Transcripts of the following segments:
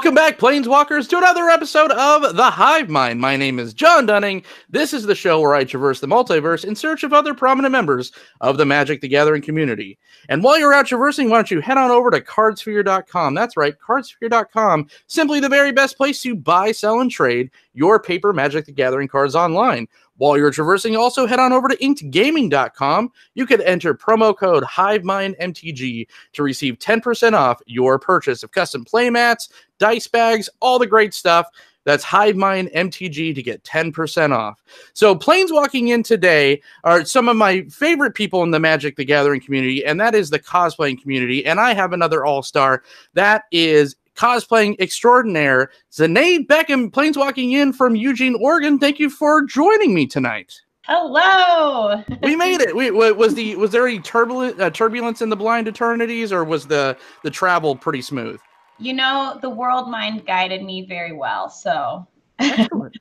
Welcome back, Planeswalkers, to another episode of The Hive Mind. My name is Jon Dunning. This is the show where I traverse the multiverse in search of other prominent members of the Magic the Gathering community. And while you're out traversing, why don't you head on over to cardsphere.com. That's right, cardsphere.com. Simply the very best place to buy, sell, and trade your paper Magic the Gathering cards online. While you're traversing, also head on over to inkedgaming.com. You can enter promo code HiveMindMTG to receive 10% off your purchase of custom playmats, dice bags, all the great stuff. That's HiveMindMTG to get 10% off. So planeswalking in today are some of my favorite people in the Magic the Gathering community, and that is the cosplaying community. And I have another all-star. That is cosplaying extraordinaire Zenaide Beckham, planeswalking in from Eugene, Oregon. Thank you for joining me tonight. Hello. We made it. Was there any turbulence in the blind eternities, or was the travel pretty smooth? You know, the world mind guided me very well, so. Excellent.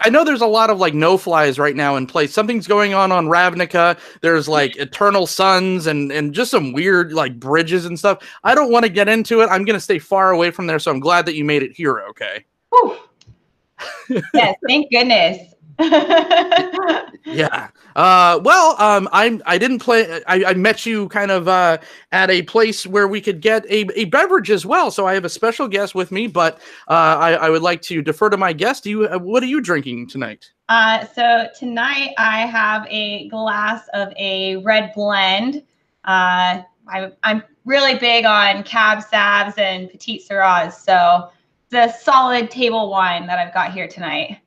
I know there's a lot of like no-flies right now in place. Something's going on Ravnica. There's like Eternal Suns and just some weird like bridges and stuff. I don't want to get into it. I'm going to stay far away from there, so I'm glad that you made it here, okay? Whew. Yes, thank goodness. Yeah. I didn't play. I met you kind of at a place where we could get a beverage as well. So I have a special guest with me, but I would like to defer to my guest. What are you drinking tonight? So tonight I have a glass of a red blend. I'm really big on Cab Savs and Petite Syrahs, so it's a solid table wine that I've got here tonight.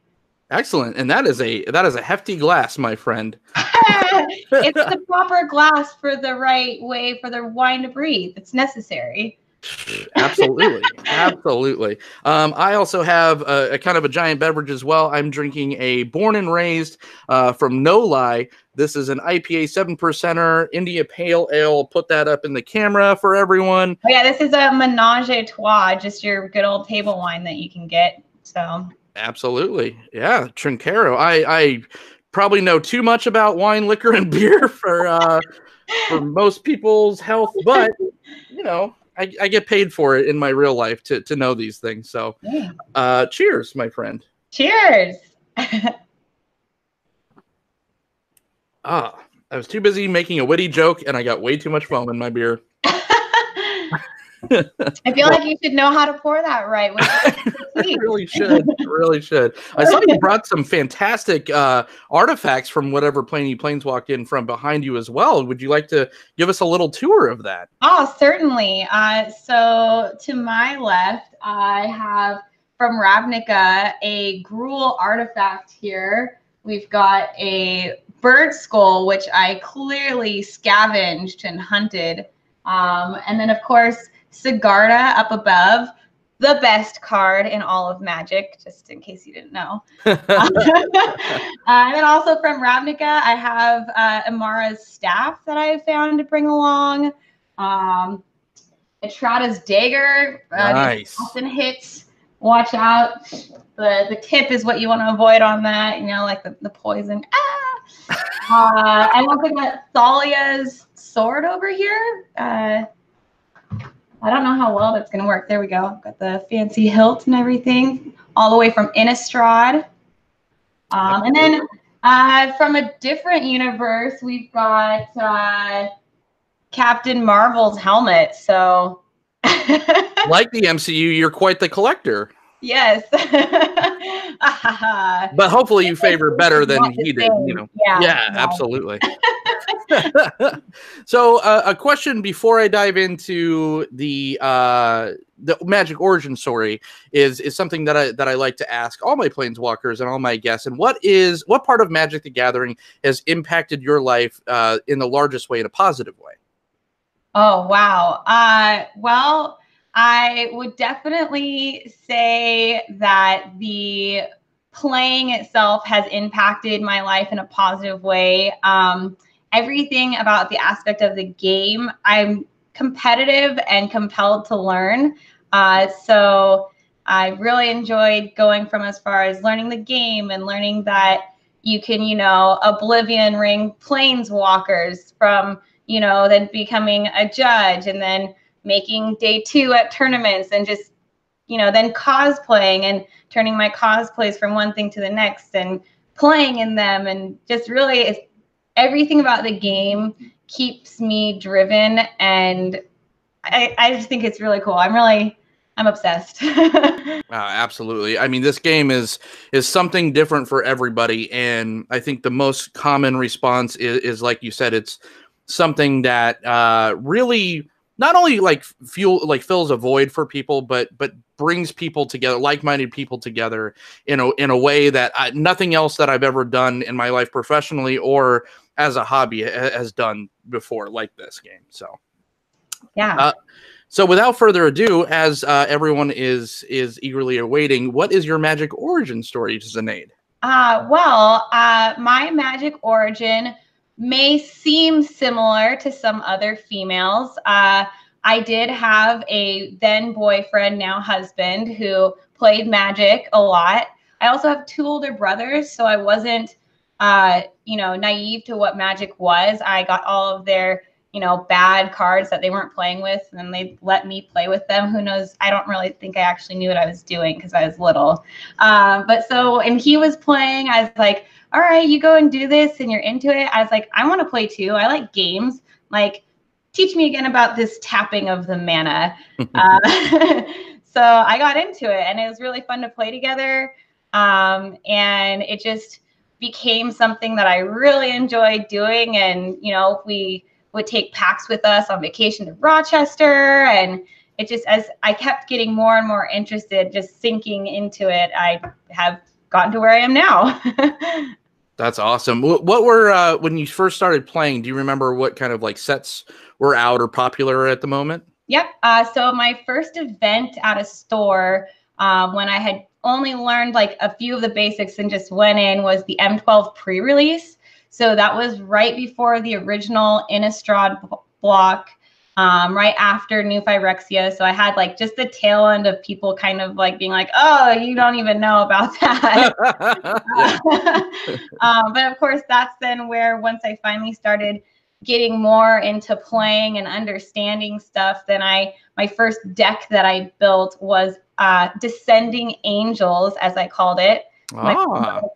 Excellent, and that is a hefty glass, my friend. It's the proper glass for the right way for the wine to breathe. It's necessary. Absolutely. I also have a kind of a giant beverage as well. I'm drinking a Born and Raised from No Lie. This is an IPA 7%er India Pale Ale. Put that up in the camera for everyone. Oh, yeah, this is a Menage a Trois, just your good old table wine that you can get. So. Absolutely. Yeah. Trinchero. I probably know too much about wine, liquor, and beer for most people's health, but you know, I get paid for it in my real life to know these things. So cheers, my friend. Cheers. I was too busy making a witty joke and I got way too much foam in my beer. I feel like you should know how to pour that right. I really should. I saw you brought some fantastic artifacts from whatever plane you planeswalked in from behind you as well. Would you like to give us a little tour of that? Oh, certainly. So to my left, I have from Ravnica a Gruul artifact here. We've got a bird skull, which I clearly scavenged and hunted. And then, of course, Sigarda up above, the best card in all of Magic, just in case you didn't know. And then also from Ravnica, I have Amara's staff that I found to bring along. Etrada's dagger. Nice. Often hits. Watch out. The tip is what you want to avoid on that. You know, like the poison. I also got Thalia's sword over here. I don't know how well that's going to work. There we go. Got the fancy hilt and everything, all the way from Innistrad. And then from a different universe, we've got Captain Marvel's helmet. So, like the MCU, you're quite the collector. Yes. But hopefully you favor better than he did. You know. Yeah, absolutely. So a question before I dive into the Magic origin story is something that I like to ask all my planeswalkers and all my guests. And what part of Magic the Gathering has impacted your life in the largest way, in a positive way? Oh, wow. Well, I would definitely say that the playing itself has impacted my life in a positive way. Everything about the aspect of the game, I'm competitive and compelled to learn. So I really enjoyed going from as far as learning the game and learning that you can, Oblivion ring planeswalkers from, then becoming a judge and then making day 2 at tournaments and just, then cosplaying and turning my cosplays from one thing to the next and playing in them. And just really everything about the game keeps me driven. And I just think it's really cool. I'm obsessed. Absolutely. I mean, this game is something different for everybody, and I think the most common response is like you said, it's something that really not only fills a void for people, but brings people together, like-minded people together in a way that nothing else that I've ever done in my life professionally or as a hobby has done before like this game. So yeah. So without further ado, as everyone is eagerly awaiting, what is your Magic origin story, Zenaide? My Magic origin may seem similar to some other females. I did have a then boyfriend, now husband, who played Magic a lot. I also have 2 older brothers, so I wasn't, naive to what Magic was. I got all of their bad cards that they weren't playing with, and they let me play with them. Who knows? I don't really think I actually knew what I was doing because I was little. And he was playing. I was like, all right, you go and do this, and you're into it. I was like, I want to play too. I like games. Like, teach me again about this tapping of the mana. So I got into it, and it was really fun to play together. And it just became something that I really enjoyed doing. And, we would take packs with us on vacation to Rochester. And it just, as I kept getting more and more interested, just sinking into it, I have gotten to where I am now. That's awesome. What were, when you first started playing, do you remember what kind of sets were out or popular at the moment? Yep. So my first event at a store, when I had only learned a few of the basics and just went in, was the M12 pre-release. So that was right before the original Innistrad block, right after New Phyrexia. So I had just the tail end of people kind of being like, oh, you don't even know about that. But of course, that's then where, once I finally started getting more into playing and understanding stuff, then my first deck that I built was Descending Angels, as I called it.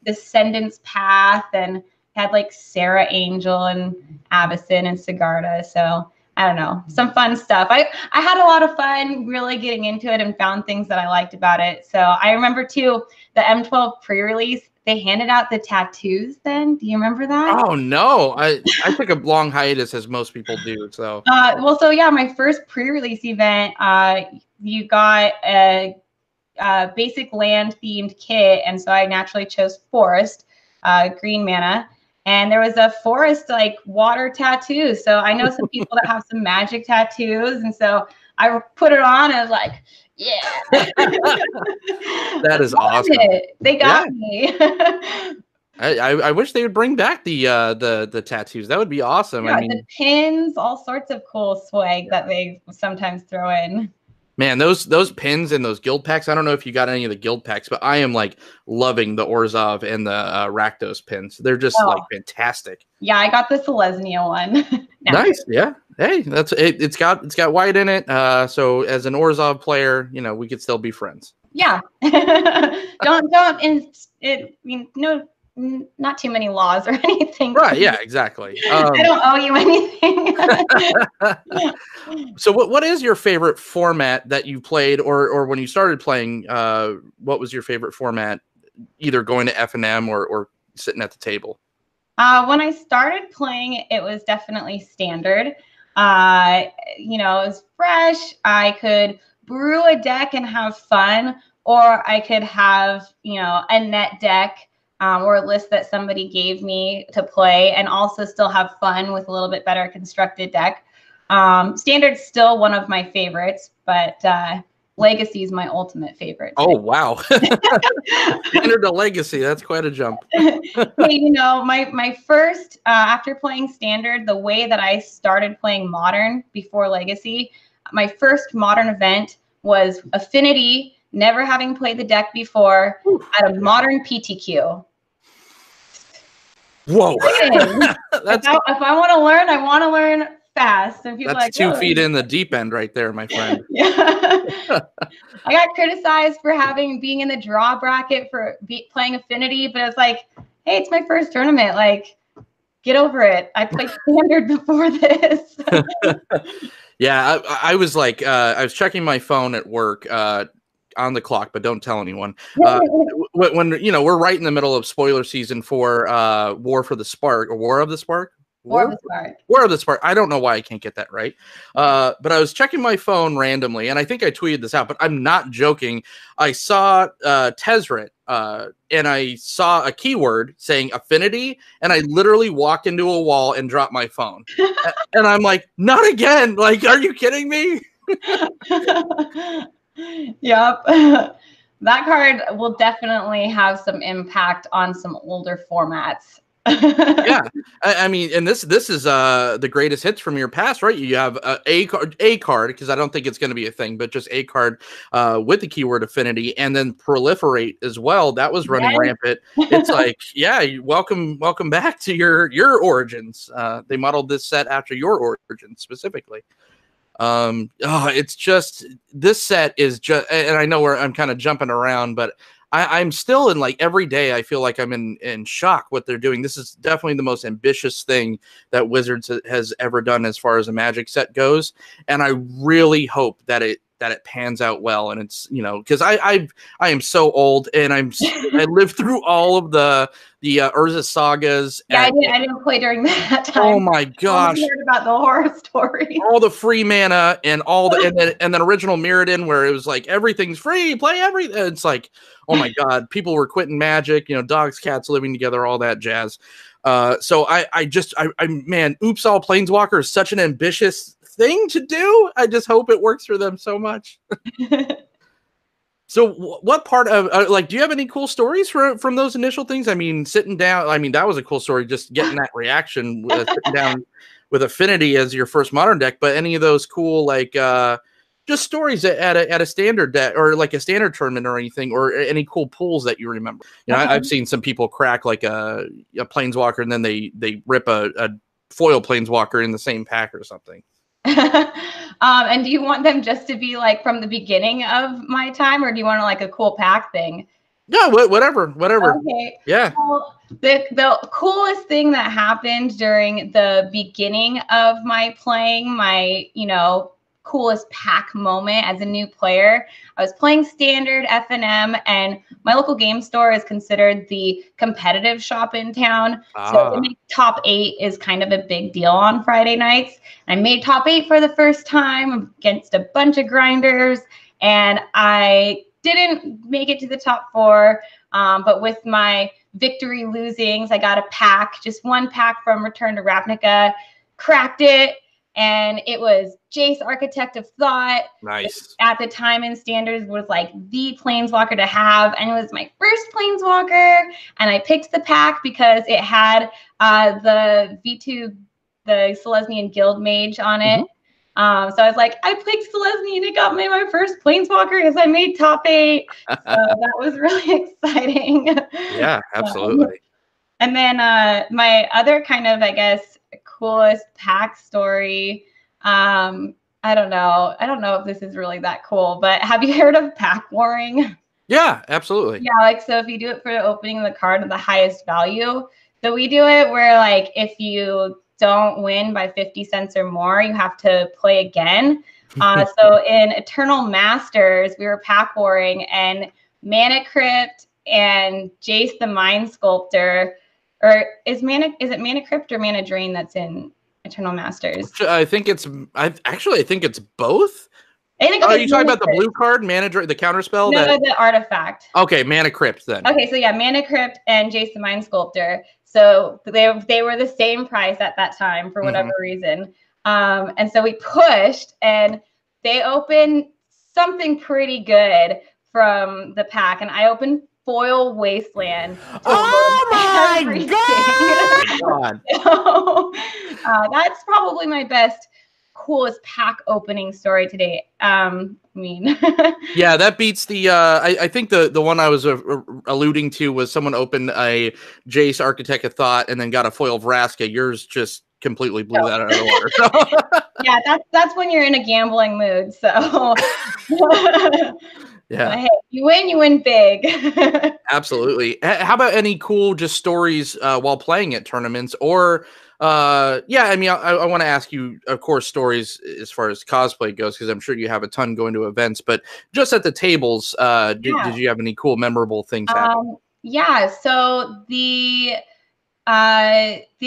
Descendants Path, and had Sarah Angel and Avacyn and Sigarda. So I don't know, some fun stuff. I had a lot of fun really getting into it and found things that I liked about it. So I remember too, the M12 pre-release, they handed out the tattoos then. Do you remember that? Oh no, I took a long hiatus, as most people do. So so yeah, my first pre-release event, you got a basic land themed kit, and so I naturally chose Forest, green mana. And there was a Forest water tattoo. So I know some people that have some Magic tattoos. And so I put it on and I was like, yeah. That is awesome. They got me. I wish they would bring back the tattoos. That would be awesome. Yeah, the pins, all sorts of cool swag that they sometimes throw in. Man, those pins and those guild packs. I don't know if you got any of the guild packs, but I am loving the Orzhov and the Rakdos pins. They're just fantastic. Yeah, I got the Selesnya one. Nice. Yeah. Hey, that's it. It's got white in it. So as an Orzhov player, we could still be friends. Yeah. Not too many laws or anything. Right. Yeah, exactly. I don't owe you anything. So what is your favorite format that you played, or when you started playing, what was your favorite format, either going to FNM or sitting at the table? When I started playing, it was definitely Standard. It was fresh. I could brew a deck and have fun, or I could have, a net deck, or a list that somebody gave me to play, and also still have fun with a little bit better constructed deck. Standard's still one of my favorites, but Legacy is my ultimate favorite. Oh, wow. Standard to Legacy, that's quite a jump. Hey, my first, after playing Standard, the way that I started playing Modern before Legacy, my first Modern event was Affinity, never having played the deck before, at a Modern PTQ. Whoa. If I want to learn, I want to learn fast, and people That's are like, 2 whoa. feet in the deep end right there, my friend. Yeah. I got criticized for being in the draw bracket for playing Affinity, but it's like, hey, it's my first tournament. Like, get over it. I played Standard before this. Yeah, I was like, I was checking my phone at work on the clock, but don't tell anyone. When we're right in the middle of spoiler season for War for the Spark, or War of the Spark. War of the Spark. War of the Spark. I don't know why I can't get that right. But I was checking my phone randomly, and I think I tweeted this out, but I'm not joking. I saw Tezzeret, and I saw a keyword saying Affinity, and I literally walked into a wall and dropped my phone. And I'm like, not again. Like, are you kidding me? Yep. That card will definitely have some impact on some older formats. Yeah, I mean, and this is the greatest hits from your past, right? You have a card, because I don't think it's going to be a thing, but just a card with the keyword Affinity, and then Proliferate as well. That was running rampant. It's like, yeah, welcome back to your origins. They modeled this set after your origins specifically. It's just, this set is just, and I know I'm kind of jumping around, but I'm still in, like, every day I feel like I'm in shock what they're doing. This is definitely the most ambitious thing that Wizards has ever done as far as a Magic set goes, and I really hope that it pans out well. And it's, because I am so old, and I lived through all of the Urza sagas. Yeah, I didn't play during that time. Oh my gosh! I heard about the horror story. All the free mana and all the and then original Mirrodin, where it was like everything's free, play everything. It's like, oh my god, people were quitting Magic. Dogs, cats living together, all that jazz. So man, Oops All Planeswalker is such an ambitious thing to do. I just hope it works for them so much. So what part of, do you have any cool stories from those initial things? I mean, sitting down, that was a cool story, just getting that reaction, sitting down with Affinity as your first Modern deck. But any of those cool, just stories at a standard deck, or like a standard tournament or anything, or any cool pools that you remember? I've seen some people crack like a Planeswalker, and then they rip a foil Planeswalker in the same pack or something. And do you want them just to be like from the beginning of my time, or do you want like a cool pack thing? Yeah, whatever. Okay. Yeah. Well, the coolest thing that happened during the beginning of my playing, my coolest pack moment as a new player, I was playing Standard FNM, and my local game store is considered the competitive shop in town. So to make top 8 is kind of a big deal on Friday nights. I made top 8 for the first time against a bunch of grinders, and I didn't make it to the top 4. But with my victory losings, I got a pack, just one pack from Return to Ravnica, cracked it. And it was Jace, Architect of Thought. Nice. At the time in Standards was like the Planeswalker to have. And it was my first Planeswalker. And I picked the pack because it had the V2, the Selesnyan Guild Mage on it. So I was like, I picked Selesnya, and it got me my first Planeswalker because I made top 8. So that was really exciting. Yeah, absolutely. And then my other kind of, I guess, coolest pack story. I don't know if this is really that cool, but have you heard of pack warring? Yeah, absolutely. Yeah, so if you do it for opening the card of the highest value, so we do it where if you don't win by 50 cents or more, you have to play again. So in Eternal Masters, we were pack warring, and Mana Crypt and Jace the Mind Sculptor. Or is it Mana Crypt or Mana Drain that's in Eternal Masters? I think it's both. I think are you talking about the blue card, Mana Drain, the counterspell? No, the artifact. Okay, Mana Crypt then. Okay, so yeah, Mana Crypt and Jace the Mind Sculptor. So they were the same price at that time for whatever reason. And so we pushed, and they opened something pretty good from the pack, and I opened Foil Wasteland. Oh my god! So, that's probably my best, coolest pack opening story today. Yeah, that beats the. I think the one I was alluding to was someone opened a Jace Architect of Thought and then got a foil Vraska. Yours just completely blew that out of the water. So. Yeah, that's when you're in a gambling mood. So Yeah, hey, you win big. absolutely. How about any cool just stories while playing at tournaments, or yeah, I mean, I want to ask you, of course, stories as far as cosplay goes, because I'm sure you have a ton going to events, but just at the tables, did you have any cool, memorable things happen? Yeah, so the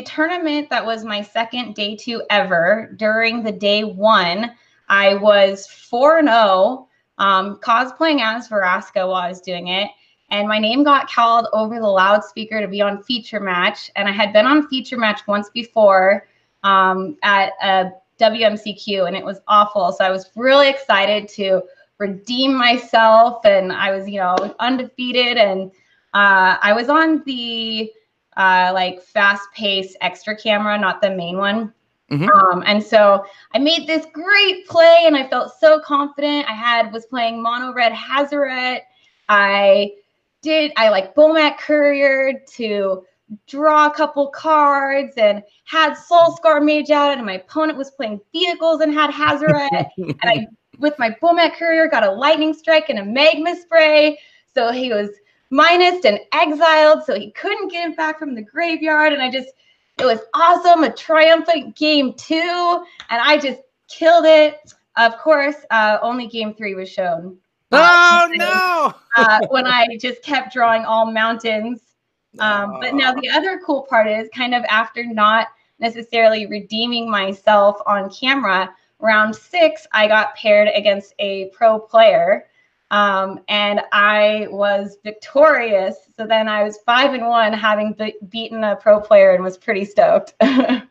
tournament that was my second day 2 ever, during the day 1, I was 4-0, cosplaying as Veraska while I was doing it. And my name got called over the loudspeaker to be on feature match. And I had been on feature match once before at a WMCQ, and it was awful. So I was really excited to redeem myself. And I was, undefeated. And I was on the like fast-paced extra camera, not the main one. And so I made this great play, and I felt so confident. I was playing mono red Hazaret. I like Bomat Courier to draw a couple cards, and had Soul Scar Mage out, and my opponent was playing vehicles and had Hazaret. And I, with my Bomat Courier, got a lightning strike and a magma spray. So he was minus and exiled, so he couldn't get him back from the graveyard. And it was awesome, a triumphant game 2, and I just killed it. Of course, only game 3 was shown. Oh no! When I just kept drawing all mountains. But now the other cool part is, kind of after not necessarily redeeming myself on camera, round 6, I got paired against a pro player. And I was victorious. So then I was 5-1, having beaten a pro player, and was pretty stoked.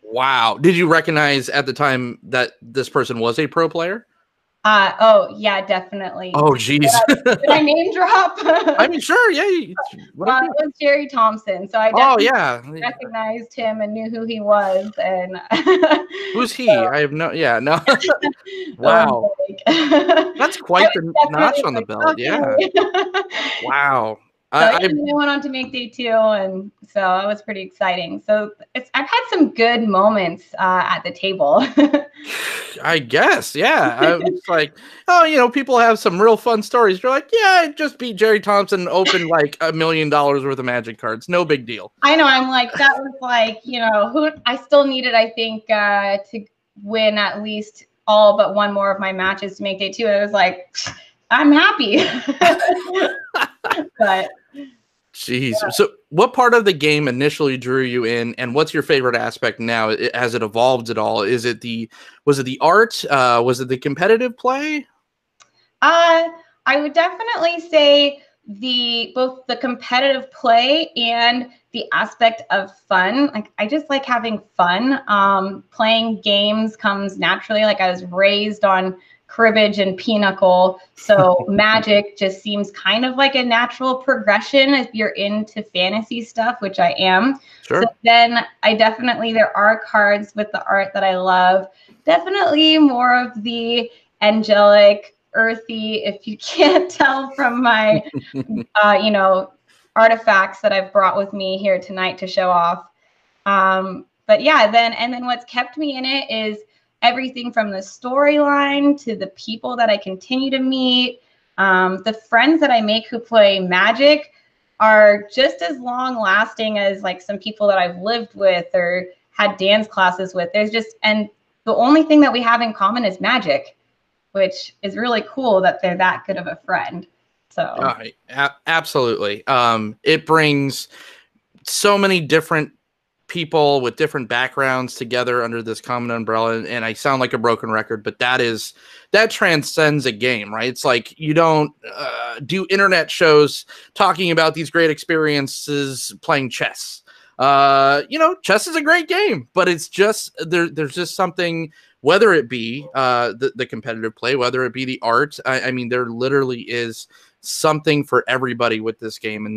Wow. Did you recognize at the time that this person was a pro player? Oh yeah, definitely. Oh geez. Did I name drop? I mean, sure, yeah. It was Jerry Thompson, so I definitely yeah, recognized him and knew who he was. And who's he? So, I have no. Wow, that's quite the notch on the belt. Okay. Yeah. Wow. So I went on to make day 2, and so it was pretty exciting. So I've had some good moments at the table. I guess, yeah. I was like, people have some real fun stories. You're like, yeah, I just beat Jerry Thompson and opened like $1 million worth of Magic cards. No big deal. I know. I'm like, that was like, who I still needed, I think, to win at least all but one more of my matches to make day 2. I was like, I'm happy. But jeez. Yeah. So what part of the game initially drew you in, and what's your favorite aspect now? Has it evolved at all? Was it the art? Was it the competitive play? I would definitely say both the competitive play and the aspect of fun. Like, I just like having fun. Playing games comes naturally. Like, I was raised on cribbage and pinochle, so Magic just seems kind of like a natural progression if you're into fantasy stuff, which I am. Sure. So then there are cards with the art that I love. Definitely more of the angelic, earthy, if you can't tell from my artifacts that I've brought with me here tonight to show off. But yeah, then what's kept me in it is everything from the storyline to the people that I continue to meet. The friends that I make who play Magic are just as long lasting as like some people that I've lived with or had dance classes with. And the only thing that we have in common is Magic, which is really cool that they're that good of a friend. So absolutely. It brings so many different people with different backgrounds together under this common umbrella, and I sound like a broken record, but that transcends a game, right? It's like you don't do internet shows talking about these great experiences playing chess. Chess is a great game, but it's just there's just something, whether it be the competitive play, whether it be the art. I mean, there literally is something for everybody with this game, and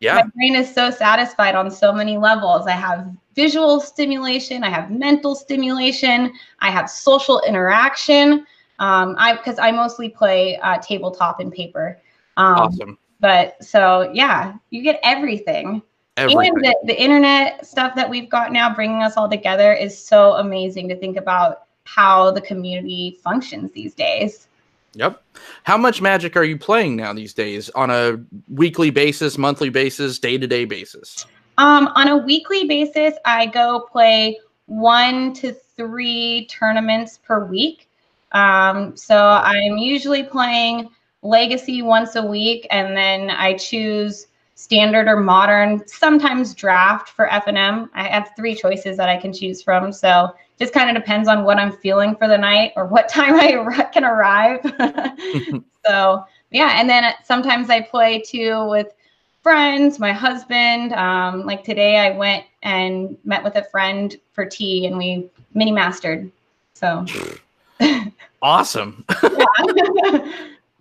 my brain is so satisfied on so many levels. I have visual stimulation, I have mental stimulation, I have social interaction. Because I mostly play tabletop and paper. Awesome. But so yeah, you get everything. Everything. And the internet stuff that we've got now bringing us all together is so amazing to think about how the community functions these days. Yep. How much Magic are you playing now these days on a weekly basis, monthly basis, day-to-day basis? On a weekly basis, I go play 1 to 3 tournaments per week. So I'm usually playing Legacy once a week, and then I choose Standard or Modern, sometimes Draft for F&M. I have 3 choices that I can choose from. So just kind of depends on what I'm feeling for the night or what time I can arrive. So yeah, and then sometimes I play too with friends, my husband. Like today I went and met with a friend for tea and we mini mastered. So awesome.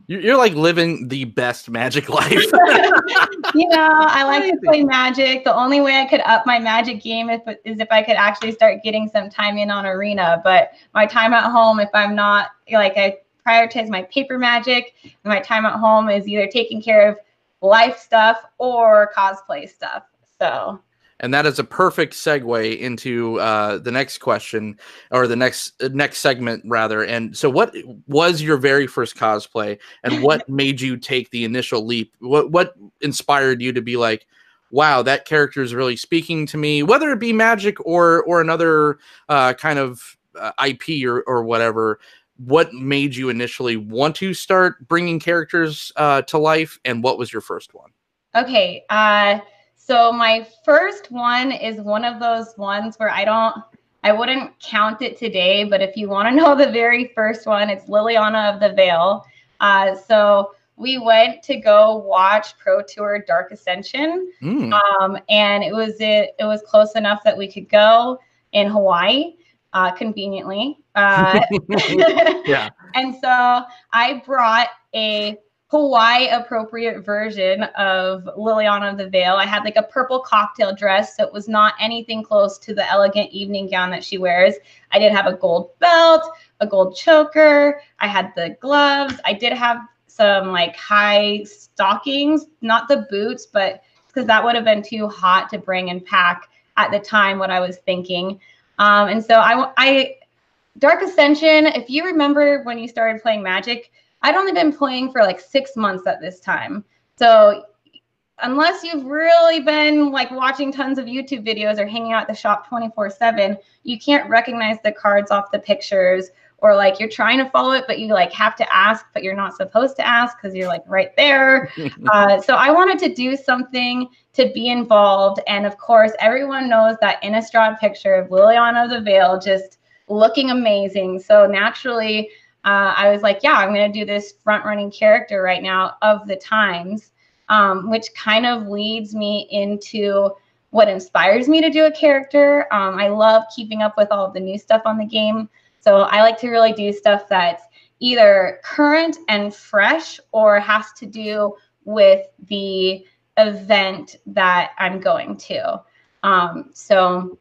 You're like living the best Magic life. I like to play Magic. The only way I could up my Magic game is if I could actually start getting some time in on Arena. But my time at home, if I'm not, like, I prioritize my paper Magic, and my time at home is either taking care of life stuff or cosplay stuff. So, and that is a perfect segue into the next question, or the next segment rather. And so what was your very first cosplay, and what made you take the initial leap? What inspired you to be like, wow, that character is really speaking to me, whether it be Magic or another kind of IP or whatever? What made you initially want to start bringing characters to life, and what was your first one? Okay, so my first one is one of those ones where I wouldn't count it today, but if you want to know the very first one, it's Liliana of the Veil. So we went to go watch Pro Tour Dark Ascension, and it was close enough that we could go in Hawaii. Conveniently. Yeah. And so I brought a Hawaii appropriate version of Liliana of the Veil. I had like a purple cocktail dress, so it was not anything close to the elegant evening gown that she wears. I did have a gold belt, a gold choker. I had the gloves. I did have some like high stockings, not the boots, but because that would have been too hot to bring and pack at the time, what I was thinking. And so I Dark Ascension, if you remember when you started playing Magic, I'd only been playing for like 6 months at this time. So unless you've really been like watching tons of YouTube videos or hanging out at the shop 24/7, you can't recognize the cards off the pictures, or like you're trying to follow it, but you like have to ask, but you're not supposed to ask because you're like right there. So I wanted to do something to be involved. And of course, everyone knows that Innistrad picture of Liliana of the Veil just looking amazing. So naturally, I was like, yeah, I'm going to do this front running character right now of the times, which kind of leads me into what inspires me to do a character. I love keeping up with all of the new stuff on the game. So I like to really do stuff that's either current and fresh or has to do with the event that I'm going to. So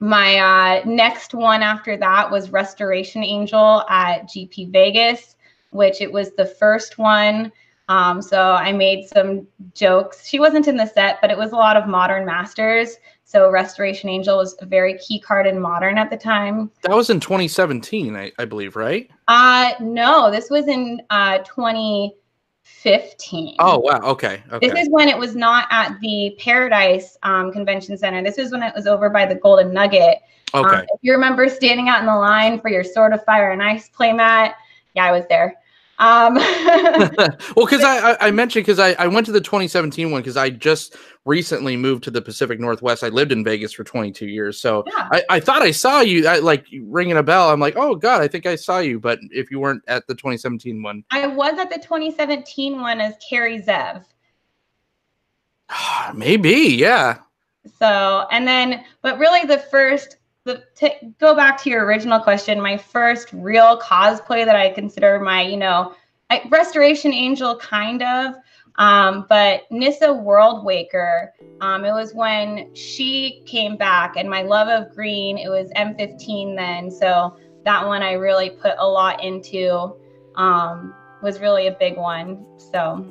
my next one after that was Restoration Angel at GP Vegas, which it was the first one. So I made some jokes. She wasn't in the set, but it was a lot of Modern Masters. So Restoration Angel was a very key card in Modern at the time. That was in 2017, I believe, right? No, this was in 2015. Oh, wow. Okay. This is when it was not at the Paradise Convention Center. This was when it was over by the Golden Nugget. Okay. If you remember standing out in the line for your Sword of Fire and Ice playmat, yeah, I was there. Well, because I mentioned, because I went to the 2017 one because I just recently moved to the Pacific Northwest. I lived in Vegas for 22 years. So yeah. I thought I saw you, like ringing a bell. I'm like, oh God, I think I saw you. But if you weren't at the 2017 one. I was at the 2017 one as Carrie Zev. Maybe, yeah. So, and then, but really to go back to your original question, my first real cosplay that I consider my, Restoration Angel kind of, but Nissa Worldwaker, it was when she came back, and my love of green, it was M15 then, so that one I really put a lot into, was really a big one, so.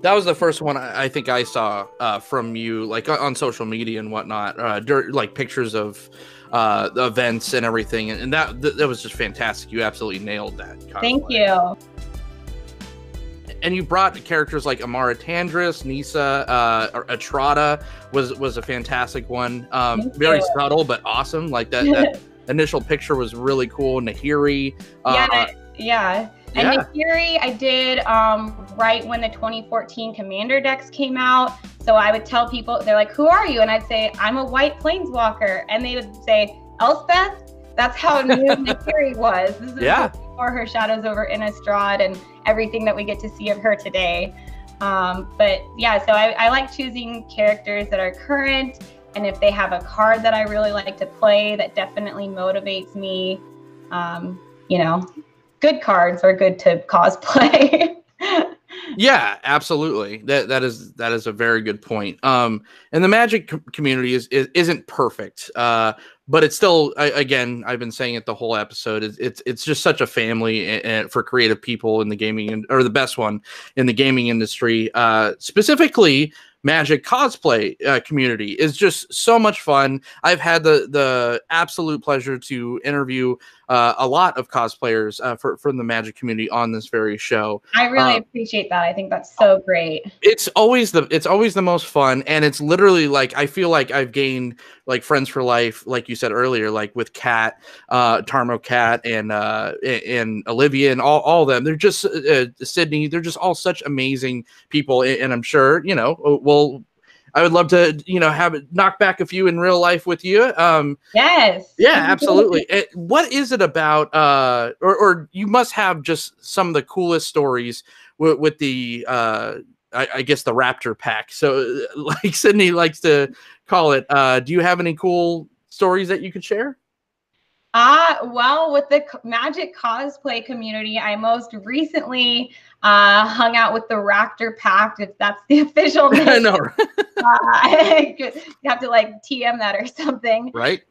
That was the first one I think I saw from you, like on social media and whatnot, like pictures of the events and everything, and that was just fantastic. You absolutely nailed that. Thank you. And you brought characters like Amara Tandris, Nisa, Atrada was a fantastic one. Very subtle but awesome. Like that initial picture was really cool. Nahiri. Yeah. And Nahiri, I did right when the 2014 Commander decks came out. So I would tell people, they're like, "Who are you?" And I'd say, "I'm a white planeswalker." And they would say, "Elspeth?" That's how new Nahiri was. This is before her Shadows over Innistrad and everything that we get to see of her today. But yeah, so I like choosing characters that are current, and if they have a card that I really like to play that definitely motivates me, you know, good cards are good to cosplay. Yeah, absolutely. That is a very good point. And the Magic community isn't perfect, but it's still, again, I've been saying it the whole episode. It's just such a family and for creative people in the gaming or the best one in the gaming industry. Specifically, Magic cosplay community is just so much fun. I've had the absolute pleasure to interview a lot of cosplayers from the Magic community on this very show. I really appreciate that. I think that's so great. It's always the most fun, and it's literally like I feel like I've gained like friends for life, like you said earlier, like with Kat, Tarmo Kat, and Olivia, and all of them. They're just Sydney. They're just all such amazing people, and I'm sure I would love to, have it knock back a few in real life with you. Yes. Yeah, absolutely. What is it about, or you must have just some of the coolest stories with the, I guess the Raptor pack. So like Sydney likes to call it, do you have any cool stories that you could share? Well, with the Magic cosplay community, I most recently hung out with the Raptor Pact, if that's the official name. I know. You have to like TM that or something. Right.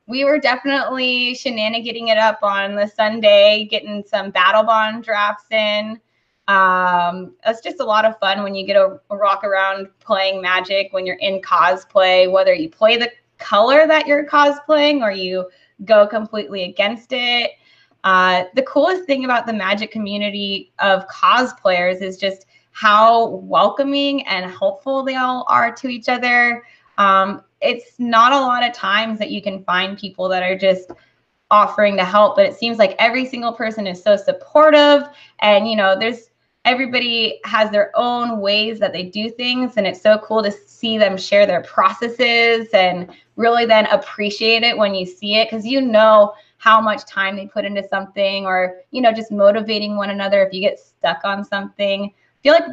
We were definitely shenanigating it up on the Sunday, getting some Battle Bond drafts in. It's just a lot of fun when you get a rock around playing Magic when you're in cosplay, whether you play the color that you're cosplaying or you go completely against it. The coolest thing about the Magic community of cosplayers is just how welcoming and helpful they all are to each other. It's not a lot of times that you can find people that are just offering to help, but it seems like every single person is so supportive, and everybody has their own ways that they do things, and it's so cool to see them share their processes and really then appreciate it when you see it, because how much time they put into something, or just motivating one another if you get stuck on something. I feel like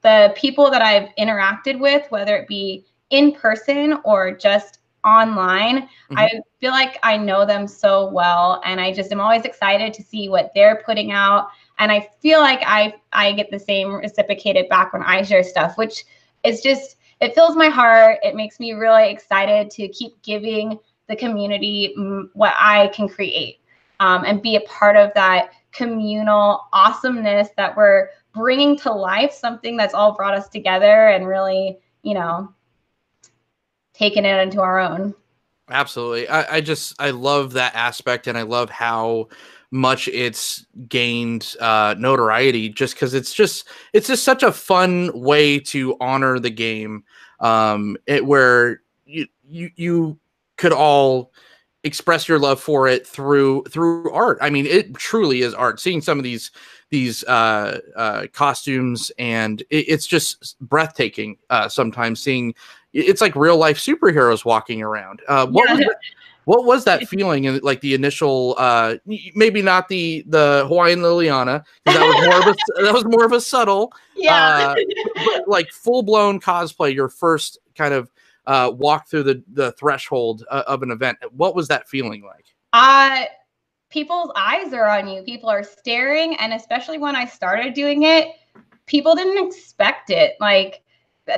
the people that I've interacted with, whether it be in person or just online, I feel like I know them so well, and I just am always excited to see what they're putting out. And I feel like I get the same reciprocated back when I share stuff, which is just, it fills my heart. It makes me really excited to keep giving the community what I can create, and be a part of that communal awesomeness that we're bringing to life, something that's all brought us together and really, taking it into our own. Absolutely. I love that aspect, and I love how much it's gained notoriety, just because it's just such a fun way to honor the game, where you could all express your love for it through art. I mean, it truly is art. Seeing some of these costumes, and it's just breathtaking. Sometimes seeing it's like real life superheroes walking around. What was that feeling in like the initial? Maybe not the Hawaiian Liliana, because that was more of a subtle. Yeah. But like full blown cosplay, your first kind of walk through the threshold of an event. What was that feeling like? People's eyes are on you. People are staring, and especially when I started doing it, people didn't expect it. Like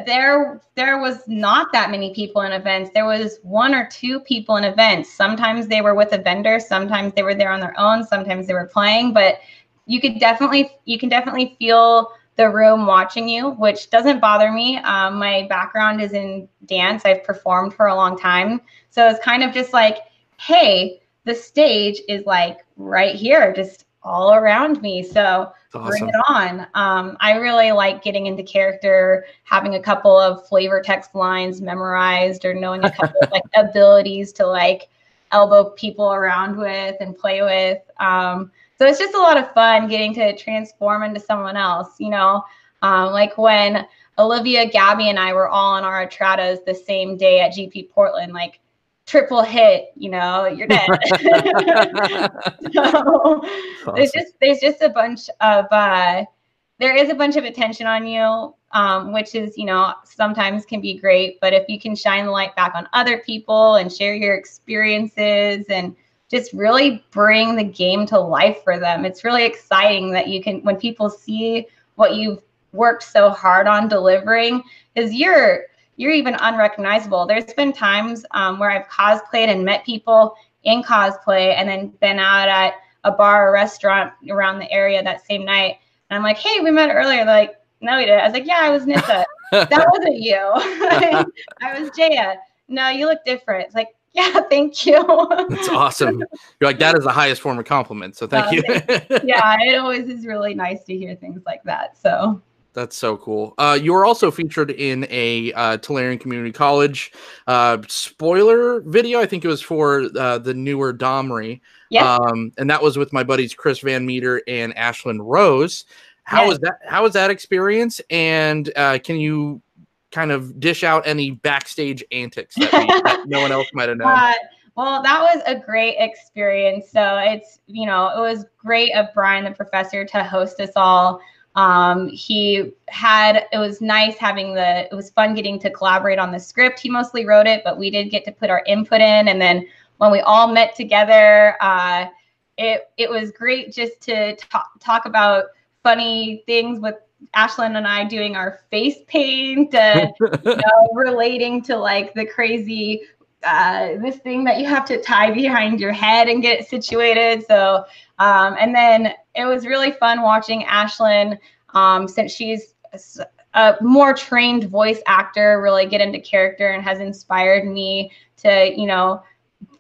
there was not that many people in events. There was 1 or 2 people in events. Sometimes they were with a vendor, sometimes they were there on their own, sometimes they were playing, but you can definitely feel the room watching you, which doesn't bother me. My background is in dance. I've performed for a long time. So it's kind of just like, hey, the stage is like right here, just all around me. So bring it on. I really like getting into character, having a couple of flavor text lines memorized, or knowing a couple of like abilities to like elbow people around with and play with. So it's just a lot of fun getting to transform into someone else, you know, like when Olivia, Gabby, and I were all on our Atradas the same day at GP Portland, like triple hit, you know, you're dead. So awesome. there's just a bunch of, there is a bunch of attention on you, which is, you know, sometimes can be great, but if you can shine the light back on other people and share your experiences and just really bring the game to life for them. It's really exciting that you can, when people see what you've worked so hard on delivering, is you're even unrecognizable. There's been times where I've cosplayed and met people in cosplay and then been out at a bar or restaurant around the area that same night. And I'm like, hey, we met earlier. They're like, no, we didn't. I was like, yeah, I was Nissa. That wasn't you. I was Jaya. No, you look different. It's like, yeah, thank you. That's awesome. You're like, that is the highest form of compliment. So thank you. Yeah, it always is really nice to hear things like that. So that's so cool. You were also featured in a Tolarian Community College spoiler video. I think it was for the newer Domri. Yes. And that was with my buddies Chris Van Meter and Ashlyn Rose. How was that? How was that experience? And can you kind of dish out any backstage antics that no one else might have known? Well, that was a great experience. So it's, you know, it was great of Brian, the professor, to host us all. It was nice having it was fun getting to collaborate on the script. He mostly wrote it, but we did get to put our input in. And then when we all met together, it was great just to talk about funny things with Ashlyn and I doing our face paint, you know, relating to like the crazy, this thing that you have to tie behind your head and get it situated. So, and then it was really fun watching Ashlyn, since she's a more trained voice actor, really get into character and has inspired me to, you know,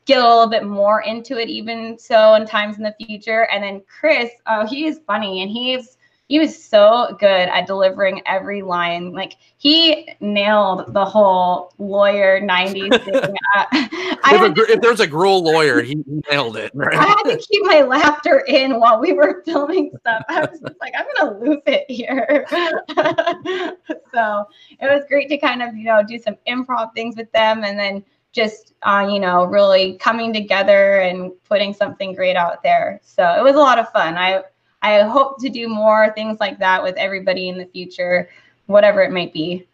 get a little bit more into it even so in times in the future. And then Chris, he is funny, and he was so good at delivering every line. Like, he nailed the whole lawyer 90s thing. If there's a gruel lawyer, he nailed it. Right? I had to keep my laughter in while we were filming stuff. I was just like, I'm going to lose it here. So it was great to kind of, you know, do some improv things with them, and then just, you know, really coming together and putting something great out there. So it was a lot of fun. I hope to do more things like that with everybody in the future, whatever it might be.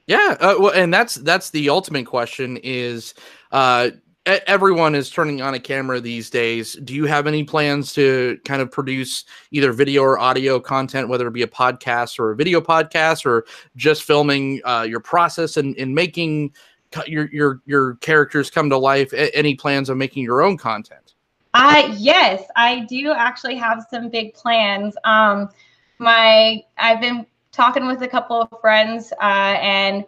Yeah, well, and that's the ultimate question is, everyone is turning on a camera these days. Do you have any plans to kind of produce either video or audio content, whether it be a podcast or a video podcast, or just filming your process and making your characters come to life? Any plans of making your own content? Yes, I do actually have some big plans. I've been talking with a couple of friends, and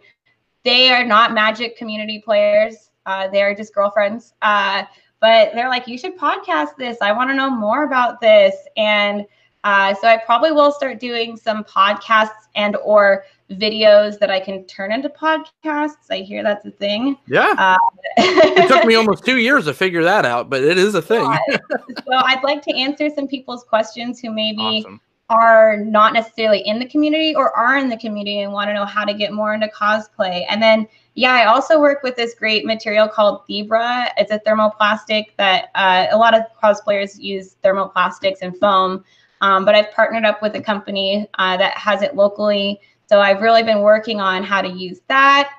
they are not Magic community players. They are just girlfriends. But they're like, you should podcast this. I want to know more about this. And so I probably will start doing some podcasts and or videos that I can turn into podcasts. I hear that's a thing. Yeah. It took me almost 2 years to figure that out, but it is a thing. So I'd like to answer some people's questions who maybe are not necessarily in the community or are in the community and want to know how to get more into cosplay. And then, yeah, I also work with this great material called Thebra. It's a thermoplastic that a lot of cosplayers use thermoplastics and foam. But I've partnered up with a company that has it locally. So I've really been working on how to use that.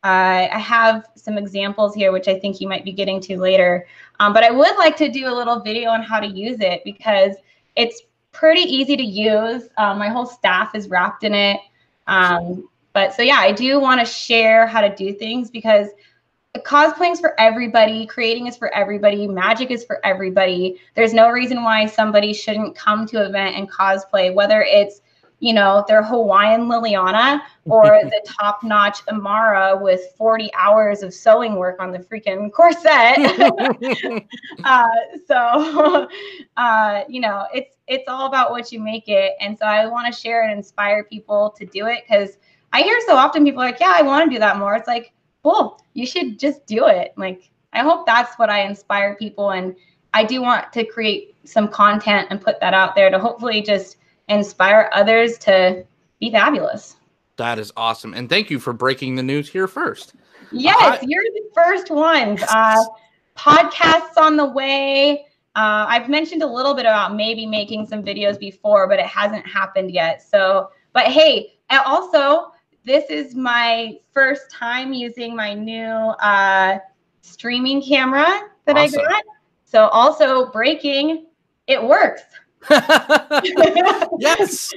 I have some examples here, which I think you might be getting to later. But I would like to do a little video on how to use it because it's pretty easy to use. My whole staff is wrapped in it. But so, yeah, I do want to share how to do things because cosplaying is for everybody. Creating is for everybody. Magic is for everybody. There's no reason why somebody shouldn't come to an event and cosplay, whether it's you know, their Hawaiian Liliana or the top-notch Amara with 40 hours of sewing work on the freaking corset. You know, it's all about what you make it. And so I want to share and inspire people to do it, because I hear so often people are like, yeah, I want to do that more. It's like, cool, you should just do it. Like, I hope that's what I inspire people. And I do want to create some content and put that out there to hopefully just inspire others to be fabulous. That is awesome. And thank you for breaking the news here first. Yes, you're the first ones. Podcasts on the way. I've mentioned a little bit about maybe making some videos before, but it hasn't happened yet. So, but hey, and also, this is my first time using my new streaming camera that I got. So also breaking, it works. Yes.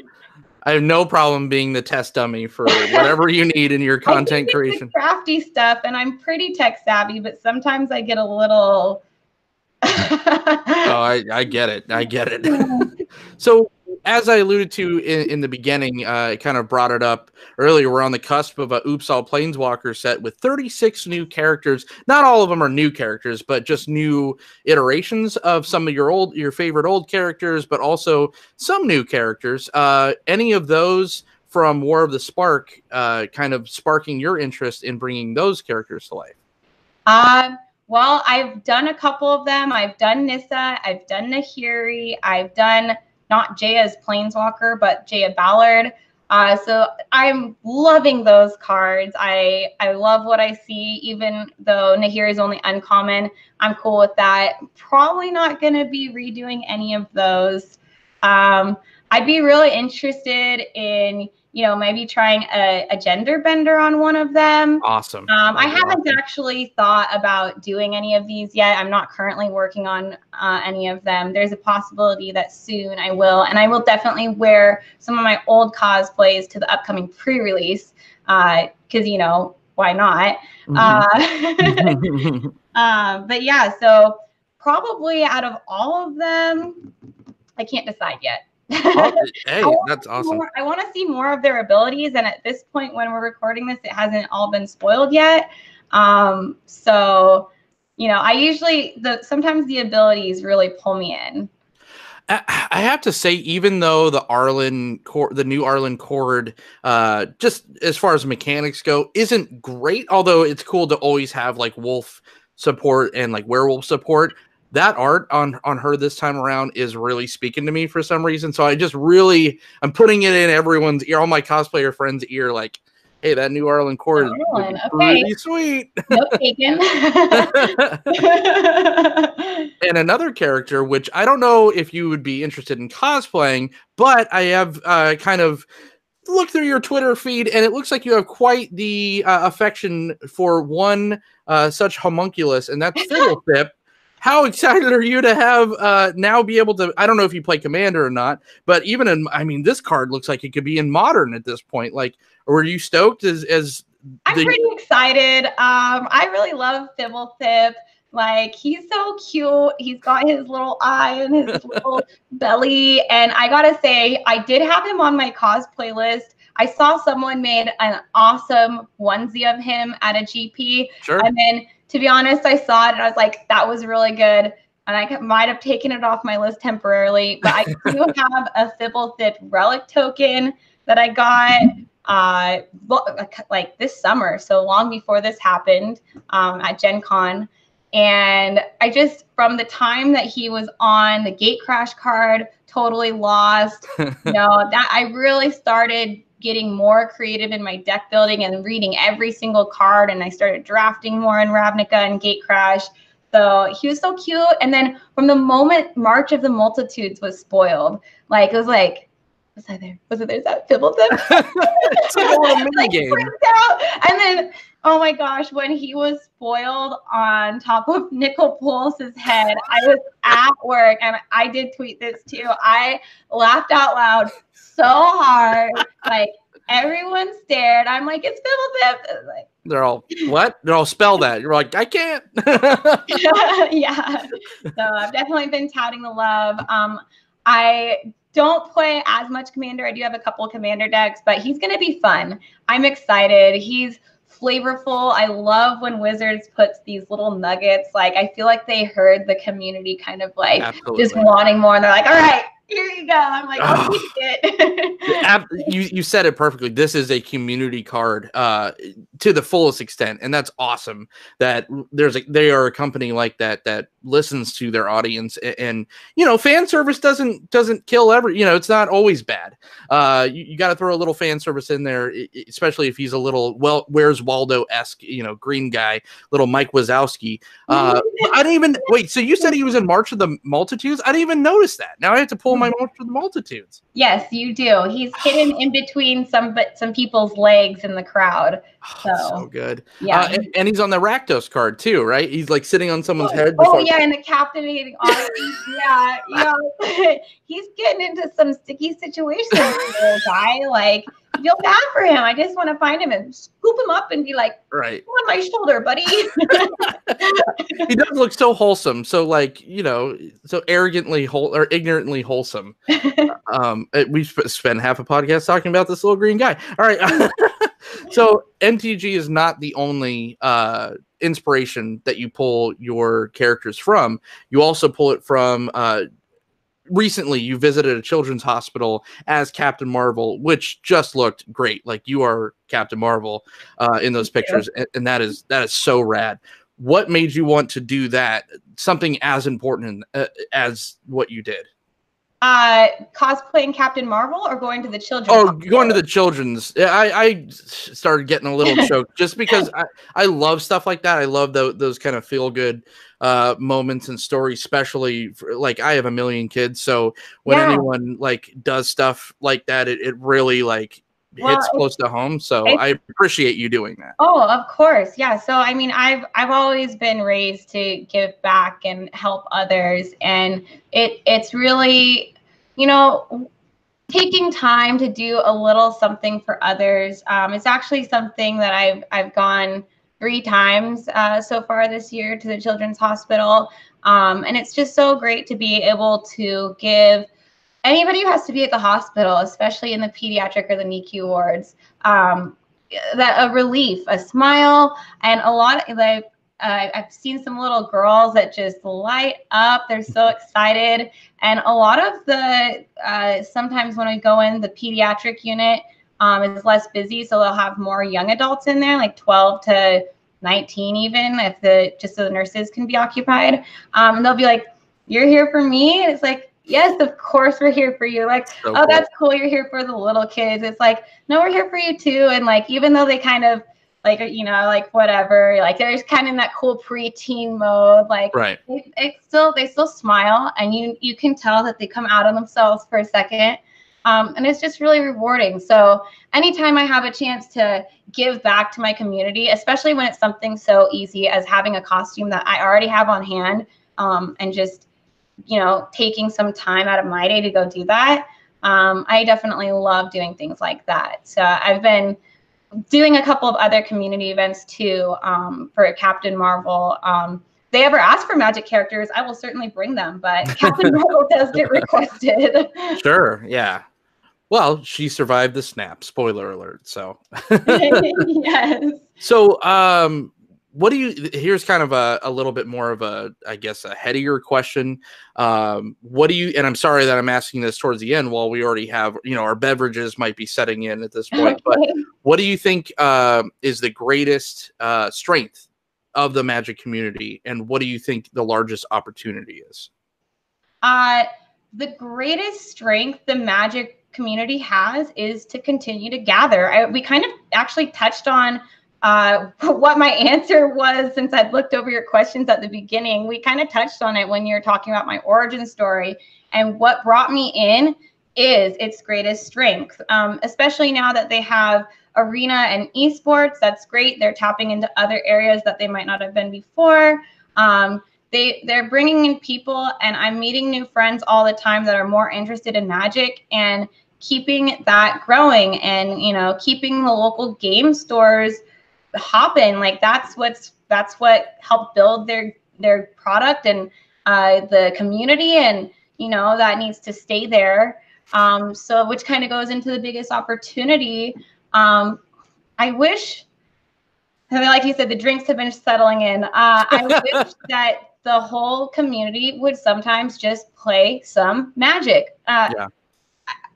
I have no problem being the test dummy for whatever you need in your content creation. It's crafty stuff, and I'm pretty tech savvy, but sometimes I get a little. Oh, I get it. I get it. So, as I alluded to in the beginning, I kind of brought it up earlier. We're on the cusp of a Oops All Planeswalker set with 36 new characters. Not all of them are new characters, but just new iterations of some of your favorite old characters, but also some new characters. Any of those from War of the Spark kind of sparking your interest in bringing those characters to life? Well, I've done a couple of them. I've done Nissa. I've done Nahiri. I've done not Jaya's Planeswalker, but Jaya Ballard. So I'm loving those cards. I love what I see, even though Nahiri is only uncommon. I'm cool with that. Probably not going to be redoing any of those. I'd be really interested in, you know, maybe trying a gender bender on one of them. Awesome. I haven't actually thought about doing any of these yet. I'm not currently working on any of them. There's a possibility that soon I will, and I will definitely wear some of my old cosplays to the upcoming pre-release, because, you know, why not? But yeah, so probably out of all of them, I can't decide yet. Hey, that's awesome. I want to see more of their abilities, and at this point when we're recording this, it hasn't all been spoiled yet. So, you know, I usually sometimes the abilities really pull me in. I have to say, even though the new Arlen Cord, just as far as mechanics go, isn't great, although it's cool to always have like wolf support and like werewolf support. That art on her this time around is really speaking to me for some reason. So I'm putting it in everyone's ear, all my cosplayer friends' ear, like, hey, that new Arlen Cord is pretty sweet. No taken. And another character, which I don't know if you would be interested in cosplaying, but I have kind of looked through your Twitter feed, and it looks like you have quite the affection for one such homunculus, and that's Fiddlethip. How excited are you to have now be able to, I don't know if you play Commander or not, but even in, I mean, this card looks like it could be in Modern at this point. Like, were you stoked as I'm pretty excited. I really love Fiddlethip. Like, he's so cute. He's got his little eye and his little belly. And I gotta say, I did have him on my cosplay list. I saw someone made an awesome onesie of him at a GP. Sure. And then, to be honest, I saw it and I was like, that was really good. And I might have taken it off my list temporarily. But I do have a Fiddlethip relic token that I got like this summer, so long before this happened, at Gen Con. And I just, from the time that he was on the Gate Crash card, totally lost. That I really started getting more creative in my deck building and reading every single card, and I started drafting more in Ravnica and Gate Crash. So he was so cute. And then from the moment March of the Multitudes was spoiled, like, it was like, was I there? Was it there? Is that Fiddlethip? It's like a little mini game. And then, oh my gosh, when he was spoiled on top of Nicol Pulse's head, I was at work, and I did tweet this too. I laughed out loud so hard. Like, everyone stared. I'm like, it's Fiddlethip. Like, they're all, what? They're all spell that. You're like, I can't. Yeah. So I've definitely been touting the love. I don't play as much Commander. I do have a couple of Commander decks, but he's going to be fun. I'm excited. He's flavorful. I love when Wizards puts these little nuggets. Like, I feel like they heard the community kind of like just wanting more. And they're like, all right, here you go. I'm like, I'll take it. You said it perfectly. This is a community card to the fullest extent, and that's awesome. That they are a company like that listens to their audience, and fan service doesn't kill it's not always bad. You got to throw a little fan service in there, especially if he's a little Where's Waldo-esque, green guy, little Mike Wazowski. I didn't even wait. So you said he was in March of the Multitudes? I didn't even notice that. Now I have to pull my March of the Multitudes. Yes, you do. He's hidden in between some people's legs in the crowd. So good. Yeah. And he's on the Rakdos card too, right? He's like sitting on someone's head. Yeah, and the captivating audience. Yeah. He's getting into some sticky situations, little guy. Like, I feel bad for him. I just want to find him and scoop him up and be like, right, on my shoulder, buddy. He does look so wholesome, so like so arrogantly or ignorantly wholesome. We spent half a podcast talking about this little green guy. All right. So MTG is not the only inspiration that you pull your characters from. You also pull it from recently you visited a children's hospital as Captain Marvel, which just looked great. Like, you are Captain Marvel in those pictures, and that is so rad. What made you want to do that, something as important as what you did? Cosplaying Captain Marvel or going to the children's hospital? Going to the children's. I started getting a little choked just because I love stuff like that. I love those kind of feel good moments and stories, especially like I have a million kids, so when anyone like does stuff like that, it really like hits close to home. So I appreciate you doing that. Oh, of course. Yeah. So I mean, I've always been raised to give back and help others, and it's really, taking time to do a little something for others. It's actually something that I've gone 3 times so far this year to the Children's Hospital. And it's just so great to be able to give anybody who has to be at the hospital, especially in the pediatric or the NICU wards, that a relief, a smile, and a lot of like, I've seen some little girls that just light up. They're so excited. And a lot of the, sometimes when I go in, the pediatric unit is less busy. So they'll have more young adults in there, like 12 to 19 even, just so the nurses can be occupied. And they'll be like, "You're here for me?" And it's like, "Yes, of course we're here for you." Like, so cool. That's cool. You're here for the little kids. It's like, no, we're here for you too. And like, even though they kind of like, like whatever, like they're just kind of in that cool preteen mode, like right. They still smile, and you can tell that they come out of themselves for a second. And it's just really rewarding. So anytime I have a chance to give back to my community, especially when it's something so easy as having a costume that I already have on hand, and just, taking some time out of my day to go do that, I definitely love doing things like that. So I've been doing a couple of other community events too, for Captain Marvel. They ever ask for magic characters, I will certainly bring them, but Captain Marvel does get requested. Sure, yeah. Well, she survived the snap. Spoiler alert. So, yes. So, here's kind of a little bit more of I guess, a headier question. And I'm sorry that I'm asking this towards the end while we already have, our beverages might be setting in at this point, but what do you think is the greatest strength of the Magic community, and what do you think the largest opportunity is? The greatest strength the Magic community has is to continue to gather. We kind of actually touched on what my answer was, since I'd looked over your questions at the beginning. We kind of touched on it when you were talking about my origin story, and what brought me in is its greatest strength, especially now that they have arena and esports. That's great. They're tapping into other areas that they might not have been before. They're bringing in people, and I'm meeting new friends all the time that are more interested in Magic, and keeping that growing, and keeping the local game stores hopping. Like, that's what helped build their product and the community, and that needs to stay there. So which kind of goes into the biggest opportunity. I wish, like you said, the drinks have been settling in. I wish that the whole community would sometimes just play some Magic. Yeah.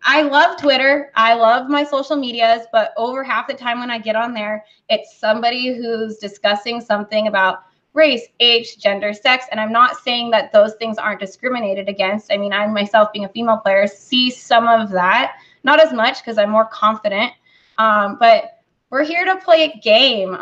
I love Twitter. I love my social medias, but over half the time when I get on there, it's somebody who's discussing something about race, age, gender, sex. And I'm not saying that those things aren't discriminated against. I mean, I myself, being a female player, see some of that. Not as much because I'm more confident. But we're here to play a game.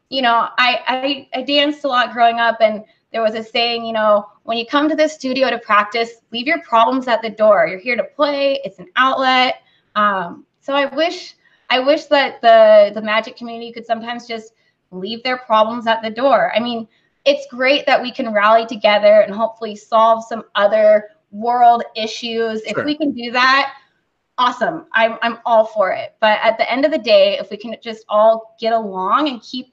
You know, I danced a lot growing up, and there was a saying, you know, when you come to the studio to practice, leave your problems at the door. You're here to play. It's an outlet. So I wish that the Magic community could sometimes just leave their problems at the door. I mean, it's great that we can rally together and hopefully solve some other world issues. Sure. If we can do that, awesome. I'm all for it. But at the end of the day, if we can just all get along and keep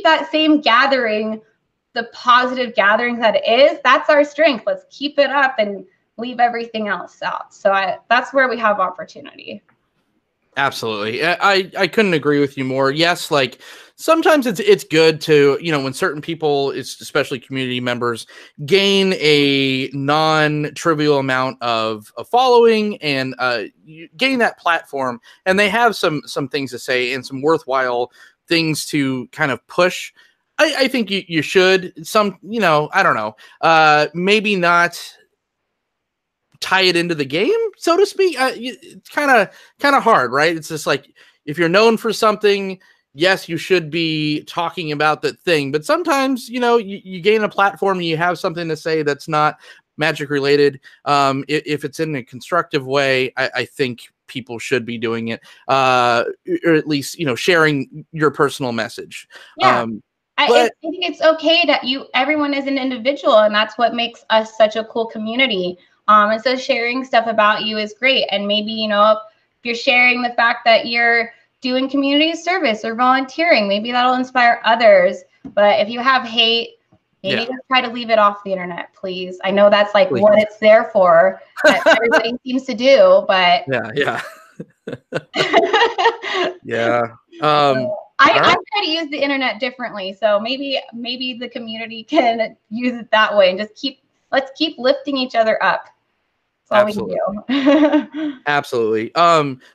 that same gathering, the positive gathering that it is, that's our strength. Let's keep it up and leave everything else out. So that's where we have opportunity. Absolutely. I couldn't agree with you more. Yes, like sometimes it's good to, you know, when certain people, especially community members, gain a non-trivial amount of following and you gain that platform, and they have some things to say and some worthwhile things to kind of push. I think you should. Some, you know, I don't know, maybe not tie it into the game, so to speak. It's kind of hard, right? It's just like, if you're known for something, yes, you should be talking about that thing. But sometimes, you know, you gain a platform and you have something to say that's not Magic related. If it's in a constructive way, I think people should be doing it, or at least, you know, sharing your personal message. Yeah. I think it's okay that everyone is an individual, and that's what makes us such a cool community. And so sharing stuff about you is great. And maybe, you know, if you're sharing the fact that you're doing community service or volunteering, maybe that'll inspire others. But if you have hate, maybe just try to leave it off the internet, please. I know that's like what it's there for, that everybody seems to do, but yeah. I try to use the internet differently, so maybe the community can use it that way, and just let's keep lifting each other up. That's all we can do. Absolutely.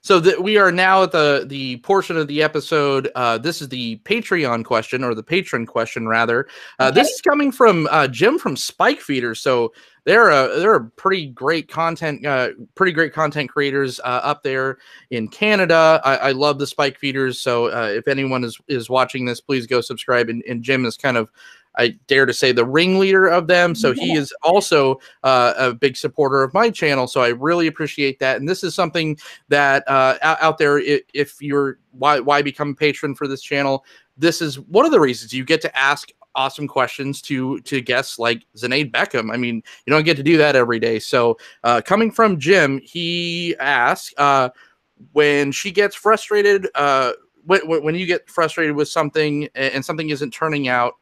So we are now at the portion of the episode. This is the Patreon question, or the patron question rather. Okay. This is coming from Jim from Spike Feeders. So they're a pretty great content creators up there in Canada. I love the Spike Feeders. So if anyone is watching this, please go subscribe. And Jim is kind of, I dare to say, the ringleader of them. So he is also a big supporter of my channel. So I really appreciate that. And this is something that out there, if you're, why become a patron for this channel? This is one of the reasons you get to ask awesome questions to guests like Zenaide Beckham. I mean, you don't get to do that every day. So coming from Jim, he asks, when she gets frustrated, when you get frustrated with something and something isn't turning out,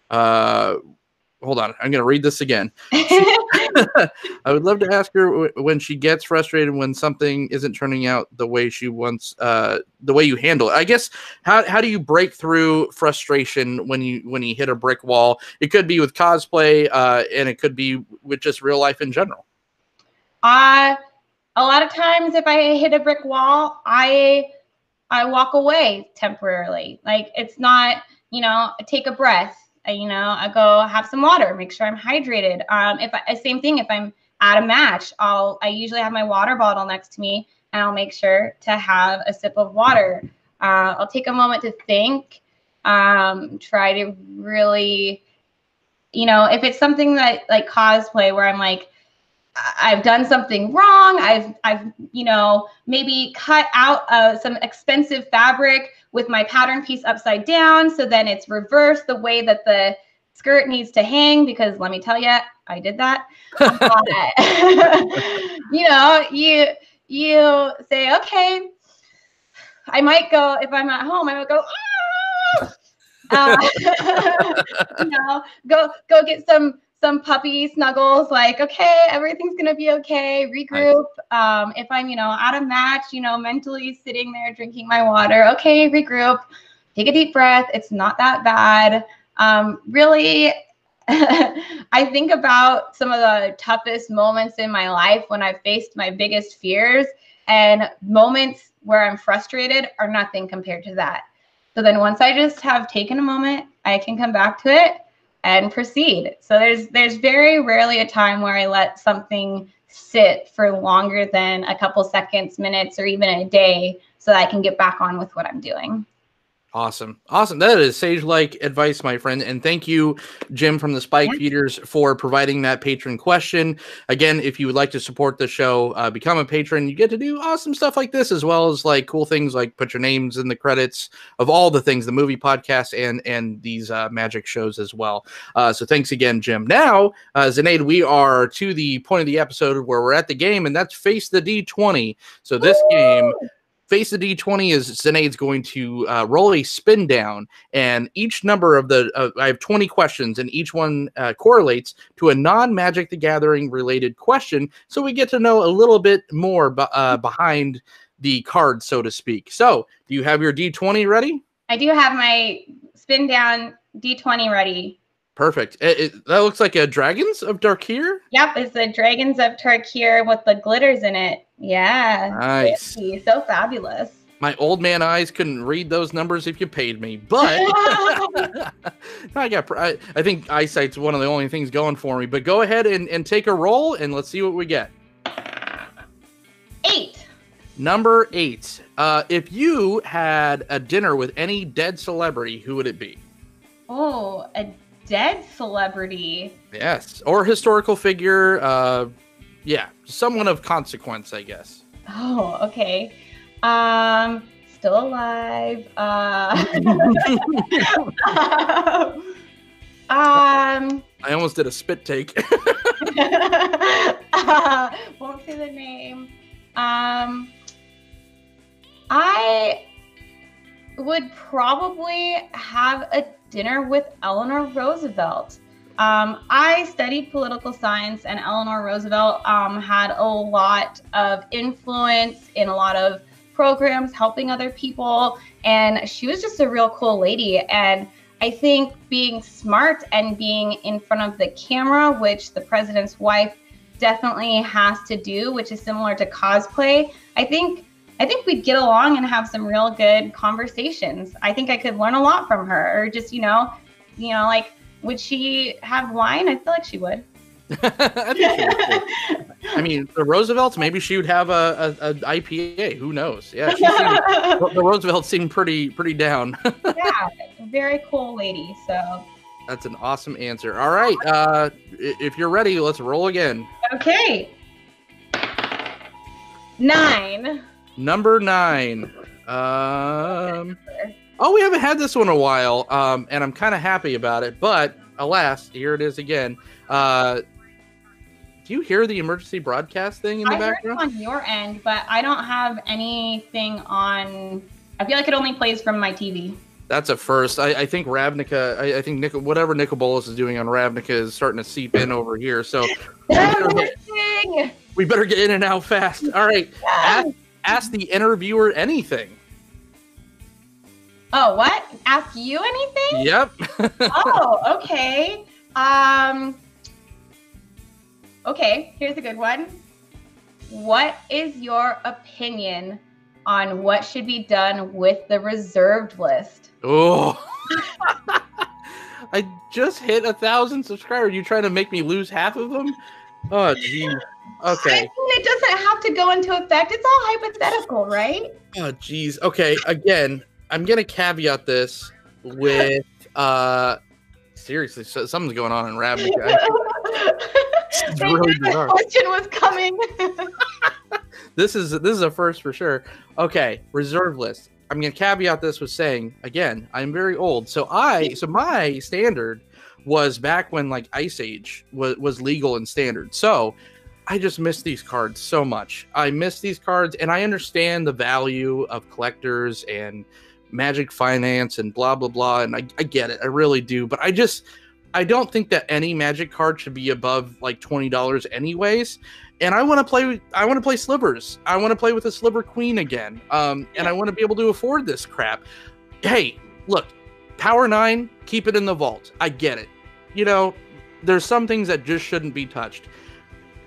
hold on, I'm going to read this again. I would love to ask her when she gets frustrated when something isn't turning out the way she wants, the way you handle it. I guess, how do you break through frustration when you hit a brick wall? It could be with cosplay, and it could be with just real life in general. A lot of times if I hit a brick wall, I walk away temporarily. Like, it's not, you know, take a breath. I go have some water, make sure I'm hydrated. Same thing, if I'm at a match, I usually have my water bottle next to me, and I'll make sure to have a sip of water. I'll take a moment to think, try to really, if it's something that like cosplay where I'm like, I've done something wrong. I've maybe cut out some expensive fabric with my pattern piece upside down, so then it's reversed the way that the skirt needs to hang, because let me tell you, I did that. You say, okay, I might go, if I'm at home, I might go, go get some some puppy snuggles, like, okay, everything's gonna be okay, regroup. If I'm, out of match, mentally sitting there drinking my water, okay, regroup, take a deep breath. It's not that bad. Really, I think about some of the toughest moments in my life when I faced my biggest fears, and moments where I'm frustrated are nothing compared to that. So then once I just have taken a moment, I can come back to it and proceed. So there's very rarely a time where I let something sit for longer than a couple seconds, minutes, or even a day so that I can get back on with what I'm doing. Awesome. That is sage-like advice, my friend. And thank you, Jim from the Spike Feeders, for providing that patron question. Again, if you would like to support the show, become a patron. You get to do awesome stuff like this, as well as like cool things like put your names in the credits of all the things, the movie podcast and these magic shows as well. So thanks again, Jim. Now, Zenaide, we are to the point of the episode where we're at the game, and that's Face the D20. So this game... Face the D20 is Zenaide's going to roll a spin down, and each number of I have 20 questions, and each one correlates to a non-Magic the Gathering related question, so we get to know a little bit more behind the card, so to speak. So, do you have your D20 ready? I do have my spin down D20 ready. Perfect. That looks like a Dragons of Darkir? Yep, it's the Dragons of Darkir with the glitters in it. Yeah. Nice. Really, so fabulous. My old man eyes couldn't read those numbers if you paid me, but I think eyesight's one of the only things going for me. But go ahead and take a roll, and let's see what we get. 8. Number 8. If you had a dinner with any dead celebrity, who would it be? Oh, a dead celebrity. Yes, or historical figure. Yeah, someone of consequence, I guess. Oh, okay. Still alive. I almost did a spit take. Won't say the name. I would probably have a dinner with Eleanor Roosevelt. I studied political science, and Eleanor Roosevelt had a lot of influence in a lot of programs helping other people, and she was just a real cool lady. And I think being smart and being in front of the camera, which the president's wife definitely has to do, which is similar to cosplay, I think we'd get along and have some real good conversations. I think I could learn a lot from her, or just, like, would she have wine? I feel like she would. I think she would. I mean, the Roosevelts, maybe she would have a IPA. Who knows? Yeah, the Roosevelts seem pretty down. Yeah, very cool lady. So that's an awesome answer. All right, if you're ready, let's roll again. Okay. 9. Number 9. Oh, we haven't had this one in a while, and I'm kind of happy about it. But alas, here it is again. Do you hear the emergency broadcast thing in the background? I heard it on your end, but I don't have anything on. I feel like it only plays from my TV. That's a first. I think Ravnica. I think whatever Nicobolus is doing on Ravnica is starting to seep in over here. So we better get in and out fast. All right. Yeah. Ask the interviewer anything. Oh, what? Ask you anything? Yep. Oh, okay. Okay, here's a good one. What is your opinion on what should be done with the reserved list? Oh. I just hit 1,000 subscribers. You trying to make me lose half of them? Oh, geez. Okay. I mean, it doesn't have to go into effect. It's all hypothetical, right? Oh, geez. Okay, again, I'm going to caveat this with, seriously, something's going on in Ravnica. It's really bizarre. Question was coming. This is a first for sure. Okay, reserve list. I'm going to caveat this with saying, again, I'm very old. So my standard was back when like Ice Age was legal and standard. So I just miss these cards so much. I miss these cards, and I understand the value of collectors and Magic finance and blah blah blah, and I get it, I really do. But I I don't think that any Magic card should be above like $20 anyways. And I want to play Slivers. I want to play with a Sliver Queen again. And I want to be able to afford this crap. Hey, look, Power 9, keep it in the vault. I get it. You know, there's some things that just shouldn't be touched.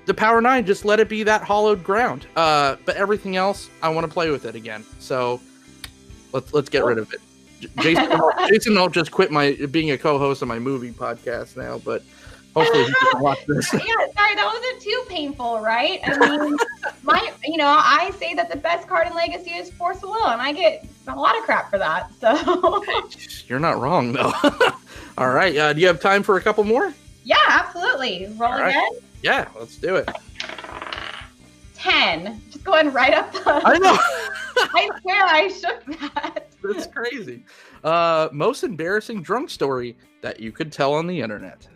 The Power 9, just let it be that hollowed ground. But everything else, I want to play with it again. So let's get rid of it. Jason will just quit being a co-host on my movie podcast now, but hopefully he can watch this. Yeah, sorry, that wasn't too painful, right? I mean, I say that the best card in Legacy is Force of Will, and I get a lot of crap for that. So you're not wrong, though. All right, do you have time for a couple more? Yeah, absolutely. Roll again. Yeah, let's do it. 10. Just going right up the. I know. I swear I shook that. That's crazy. Most embarrassing drunk story that you could tell on the internet.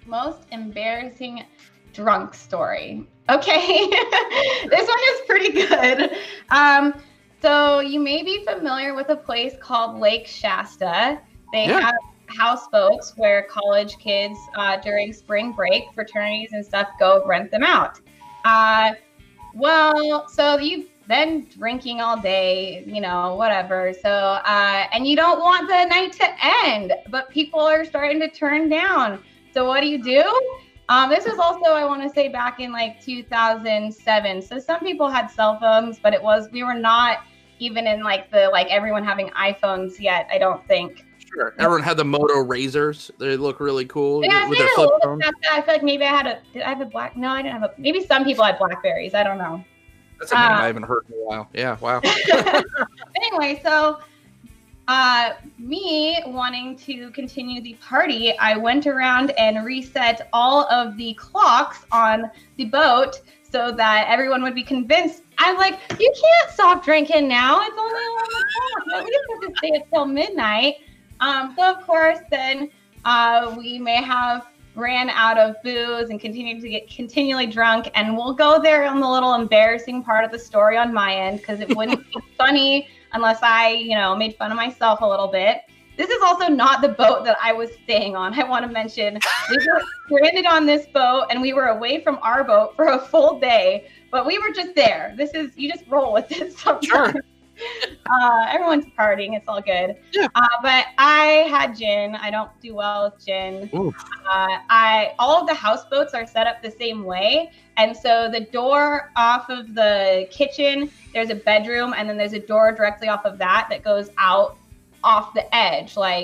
Most embarrassing drunk story. Okay. This one is pretty good. So you may be familiar with a place called Lake Shasta. They have houseboats where college kids during spring break, fraternities and stuff go rent them out. So you've been drinking all day, whatever. So, and you don't want the night to end, but people are starting to turn down. So what do? This was also, I want to say, back in like 2007. So some people had cell phones, but we were not even in like everyone having iPhones yet, I don't think. Sure. Everyone had the Moto Razors. They look really cool with their flip phone. I feel like maybe did I have a black? No, I didn't have maybe some people had Blackberries. I don't know. That's a name I haven't heard in a while. Yeah, wow. Anyway, so me wanting to continue the party, I went around and reset all of the clocks on the boat so that everyone would be convinced. I'm like, you can't stop drinking now. It's only 11 o'clock. We have to stay until midnight. So of course, then we may have ran out of booze and continued to get continually drunk, and we'll go there on the little embarrassing part of the story on my end because it wouldn't be funny unless I, made fun of myself a little bit. This is also not the boat that I was staying on. I want to mention we were stranded on this boat and we were away from our boat for a full day, but we were just there. You just roll with it sometimes. Sure. Everyone's partying. It's all good. Yeah. But I had gin. I don't do well with gin. All of the houseboats are set up the same way. And so the door off of the kitchen, there's a bedroom, and then there's a door directly off of that goes out off the edge, to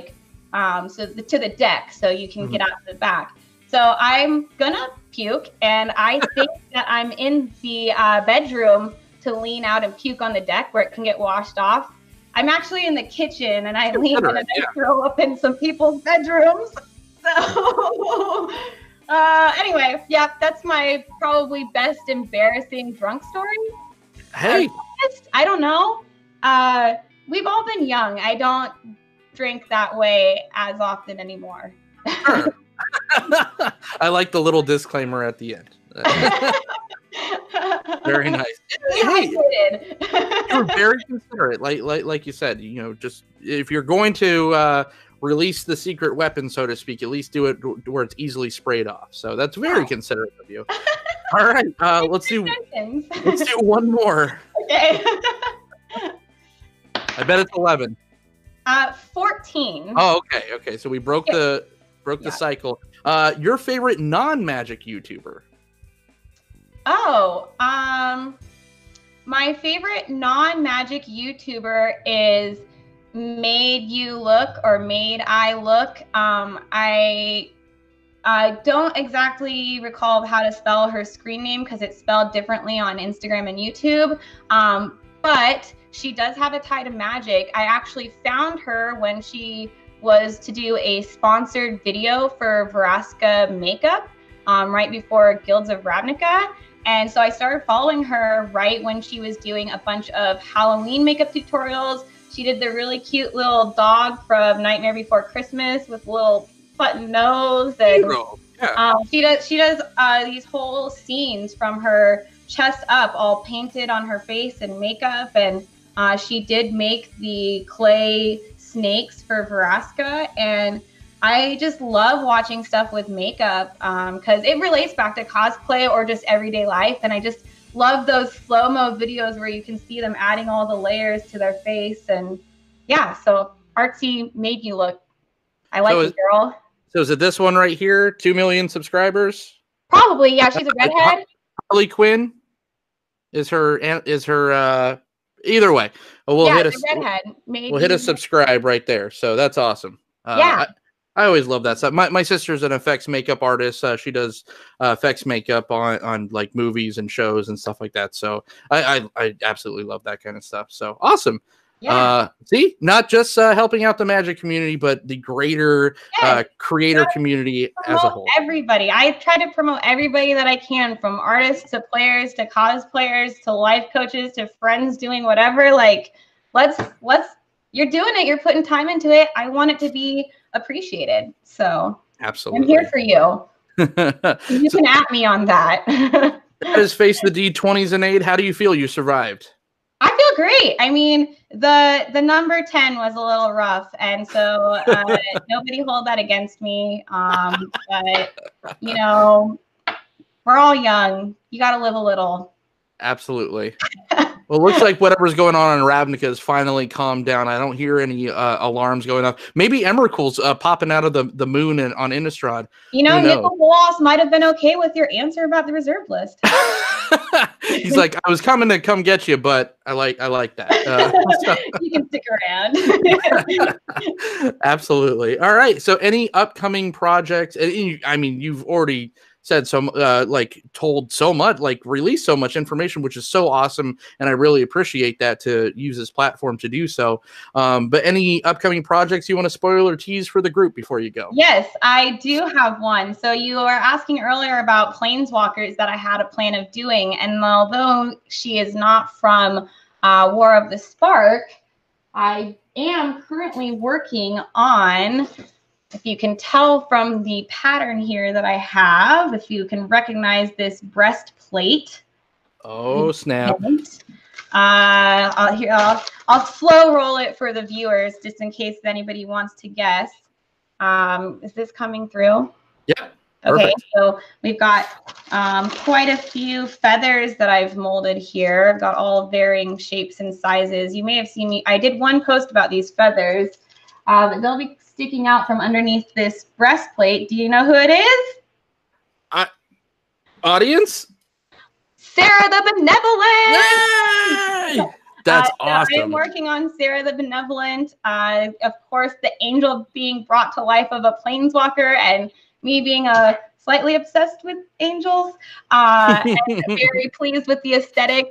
the deck, so you can get out to the back. So I'm gonna puke, and I think that I'm in the bedroom to lean out and puke on the deck where it can get washed off. I'm actually in the kitchen, and I lean in and I throw up in some people's bedrooms. So anyway, yeah, that's my probably best embarrassing drunk story. Hey, I don't know. We've all been young. I don't drink that way as often anymore. Sure. I like the little disclaimer at the end. Very nice. Hey, you're very considerate. Like you said, just if you're going to release the secret weapon, so to speak, at least do it where it's easily sprayed off. So that's very considerate of you. All right, let's do one more. Okay. I bet it's 11. 14. Oh, okay. So we broke the cycle. Your favorite non-Magic YouTuber? Oh, my favorite non-Magic YouTuber is Made You Look or Made I Look. I don't exactly recall how to spell her screen name because it's spelled differently on Instagram and YouTube. But she does have a tie to Magic. I actually found her when she was to do a sponsored video for Vraska Makeup right before Guilds of Ravnica. And so I started following her right when she was doing a bunch of Halloween makeup tutorials. She did the really cute little dog from Nightmare Before Christmas with a little button nose. And she does these whole scenes from her chest up, all painted on her face and makeup. And she did make the clay snakes for Vraska. And I just love watching stuff with makeup because it relates back to cosplay or just everyday life. And I just love those slow-mo videos where you can see them adding all the layers to their face. And yeah, so Artsy made you look. I like it, girl. So is it this one right here? 2 million subscribers? Probably, yeah. She's a redhead. Harley Quinn is her either way. We'll hit a redhead. We'll hit a subscribe right there. So that's awesome. Yeah. I always love that stuff. My sister's an effects makeup artist. She does effects makeup on like movies and shows and stuff like that. So I absolutely love that kind of stuff. So awesome. Yeah. See, not just helping out the Magic community, but the greater creator community as a whole. Everybody. I try to promote everybody that I can, from artists to players to cosplayers to life coaches to friends doing whatever. Like, let's you're doing it. You're putting time into it. I want it to be appreciated. So absolutely, I'm here for you. You can at me on that. That is Face the D20 Zenaide. How do you feel you survived? I feel great. I mean, the number 10 was a little rough, and so nobody hold that against me. But you know, we're all young. You got to live a little. Absolutely. Well, it looks like whatever's going on in Ravnica has finally calmed down. I don't hear any alarms going off. Maybe Emrakul's popping out of the moon and on Innistrad. You know, Nicol Bolas might have been okay with your answer about the reserve list. He's like, I was coming to come get you, but I like that. You can stick around. Absolutely. All right. So, any upcoming projects? I mean, you've already said so, told so much, released so much information, which is so awesome, and I really appreciate that, to use this platform to do so. But any upcoming projects you want to spoil or tease for the group before you go? Yes, I do have one. So you were asking earlier about Planeswalkers that I had a plan of doing, and although she is not from War of the Spark, I am currently working on, if you can tell from the pattern here that I have, if you can recognize this breastplate. Oh, snap. I'll slow roll it for the viewers just in case anybody wants to guess. Is this coming through? Yeah. Okay, perfect. so we've got quite a few feathers that I've molded here. I've got all varying shapes and sizes. You may have seen me. I did one post about these feathers. They'll be sticking out from underneath this breastplate. Do you know who it is? Audience? Sarah the Benevolent! Yay! That's awesome. I'm working on Sarah the Benevolent. Of course, the angel being brought to life of a planeswalker, and me being slightly obsessed with angels. And very pleased with the aesthetic,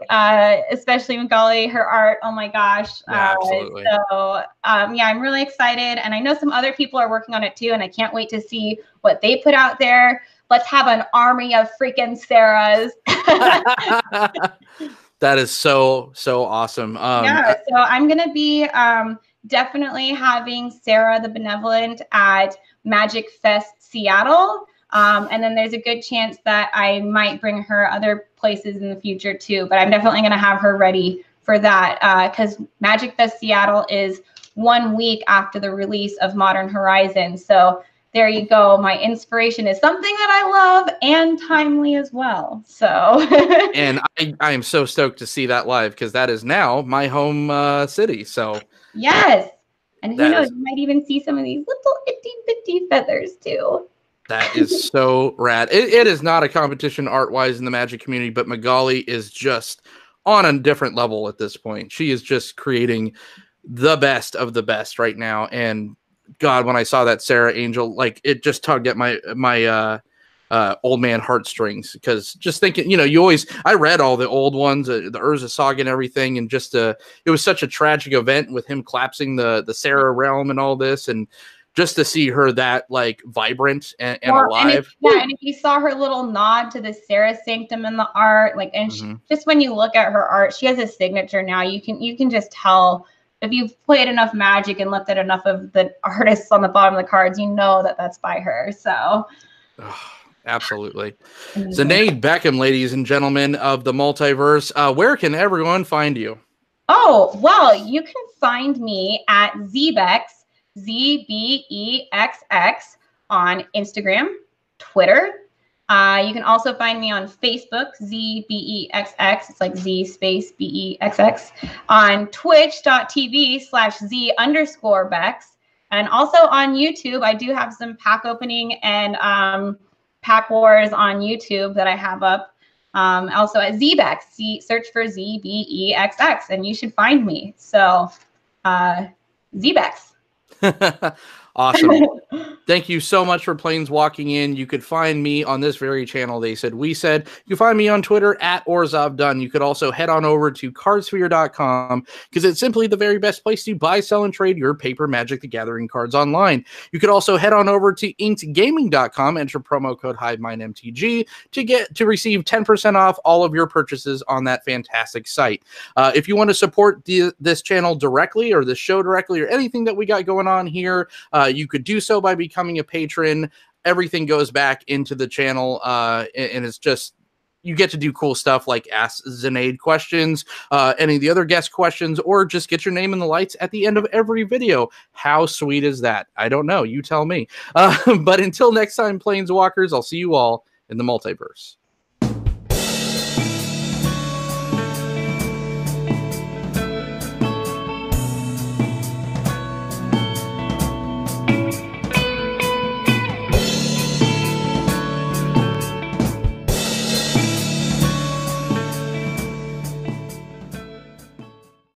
especially Magali, her art. Oh my gosh. Yeah, absolutely. So yeah, I'm really excited. And I know some other people are working on it too, and I can't wait to see what they put out there. Let's have an army of freaking Sarahs. That is so awesome. Yeah, so I'm going to be definitely having Sarah the Benevolent at Magic Fest Seattle. And then there's a good chance that I might bring her other places in the future too. But I'm definitely going to have her ready for that, because Magic Fest Seattle is 1 week after the release of Modern Horizons. So there you go. My inspiration is something that I love and timely as well. So and I am so stoked to see that live, because that is now my home city. So yes. And who knows, you might even see some of these little itty bitty feathers too. That is so rad. It is not a competition art-wise in the Magic community, but Magali is just on a different level at this point. She is just creating the best of the best right now. And God, when I saw that Sarah Angel, like, it just tugged at my old man heartstrings, because just thinking, you know, I read all the old ones, the Urza Saga and everything, and just it was such a tragic event with him collapsing the Sarah realm and all this, and just to see her that like vibrant and alive. And if you saw her little nod to the Sarah Sanctum in the art, like, and just when you look at her art, she has a signature now. You can just tell. If you've played enough Magic and looked at enough of the artists on the bottom of the cards, you know that that's by her. So, absolutely. Zenaide Beckham, ladies and gentlemen of the multiverse, where can everyone find you? Oh, well, you can find me at Zbex, ZBEXX on Instagram, Twitter. You can also find me on Facebook, ZBEXX. It's like Z space BEXX. On twitch.tv/Z_Bex. And also on YouTube, I do have some pack opening and pack wars on YouTube that I have up. Also at Zbex, search for ZBEXX, and you should find me. So Zbex. Awesome. Thank you so much for planeswalking in. You could find me on this very channel. They said, we said, you can find me on Twitter at OrzovDunn. You could also head on over to cardsphere.com because it's simply the very best place to buy, sell, and trade your paper Magic the Gathering cards online. You could also head on over to inkedgaming.com, enter promo code HiveMindMTG to receive 10% off all of your purchases on that fantastic site. If you want to support this channel directly or this show directly or anything that we got going on here, you could do so by becoming a patron. Everything goes back into the channel, and it's just, you get to do cool stuff like ask Zenaide questions, any of the other guest questions, or just get your name in the lights at the end of every video. How sweet is that? I don't know. You tell me. But until next time, Planeswalkers, I'll see you all in the multiverse.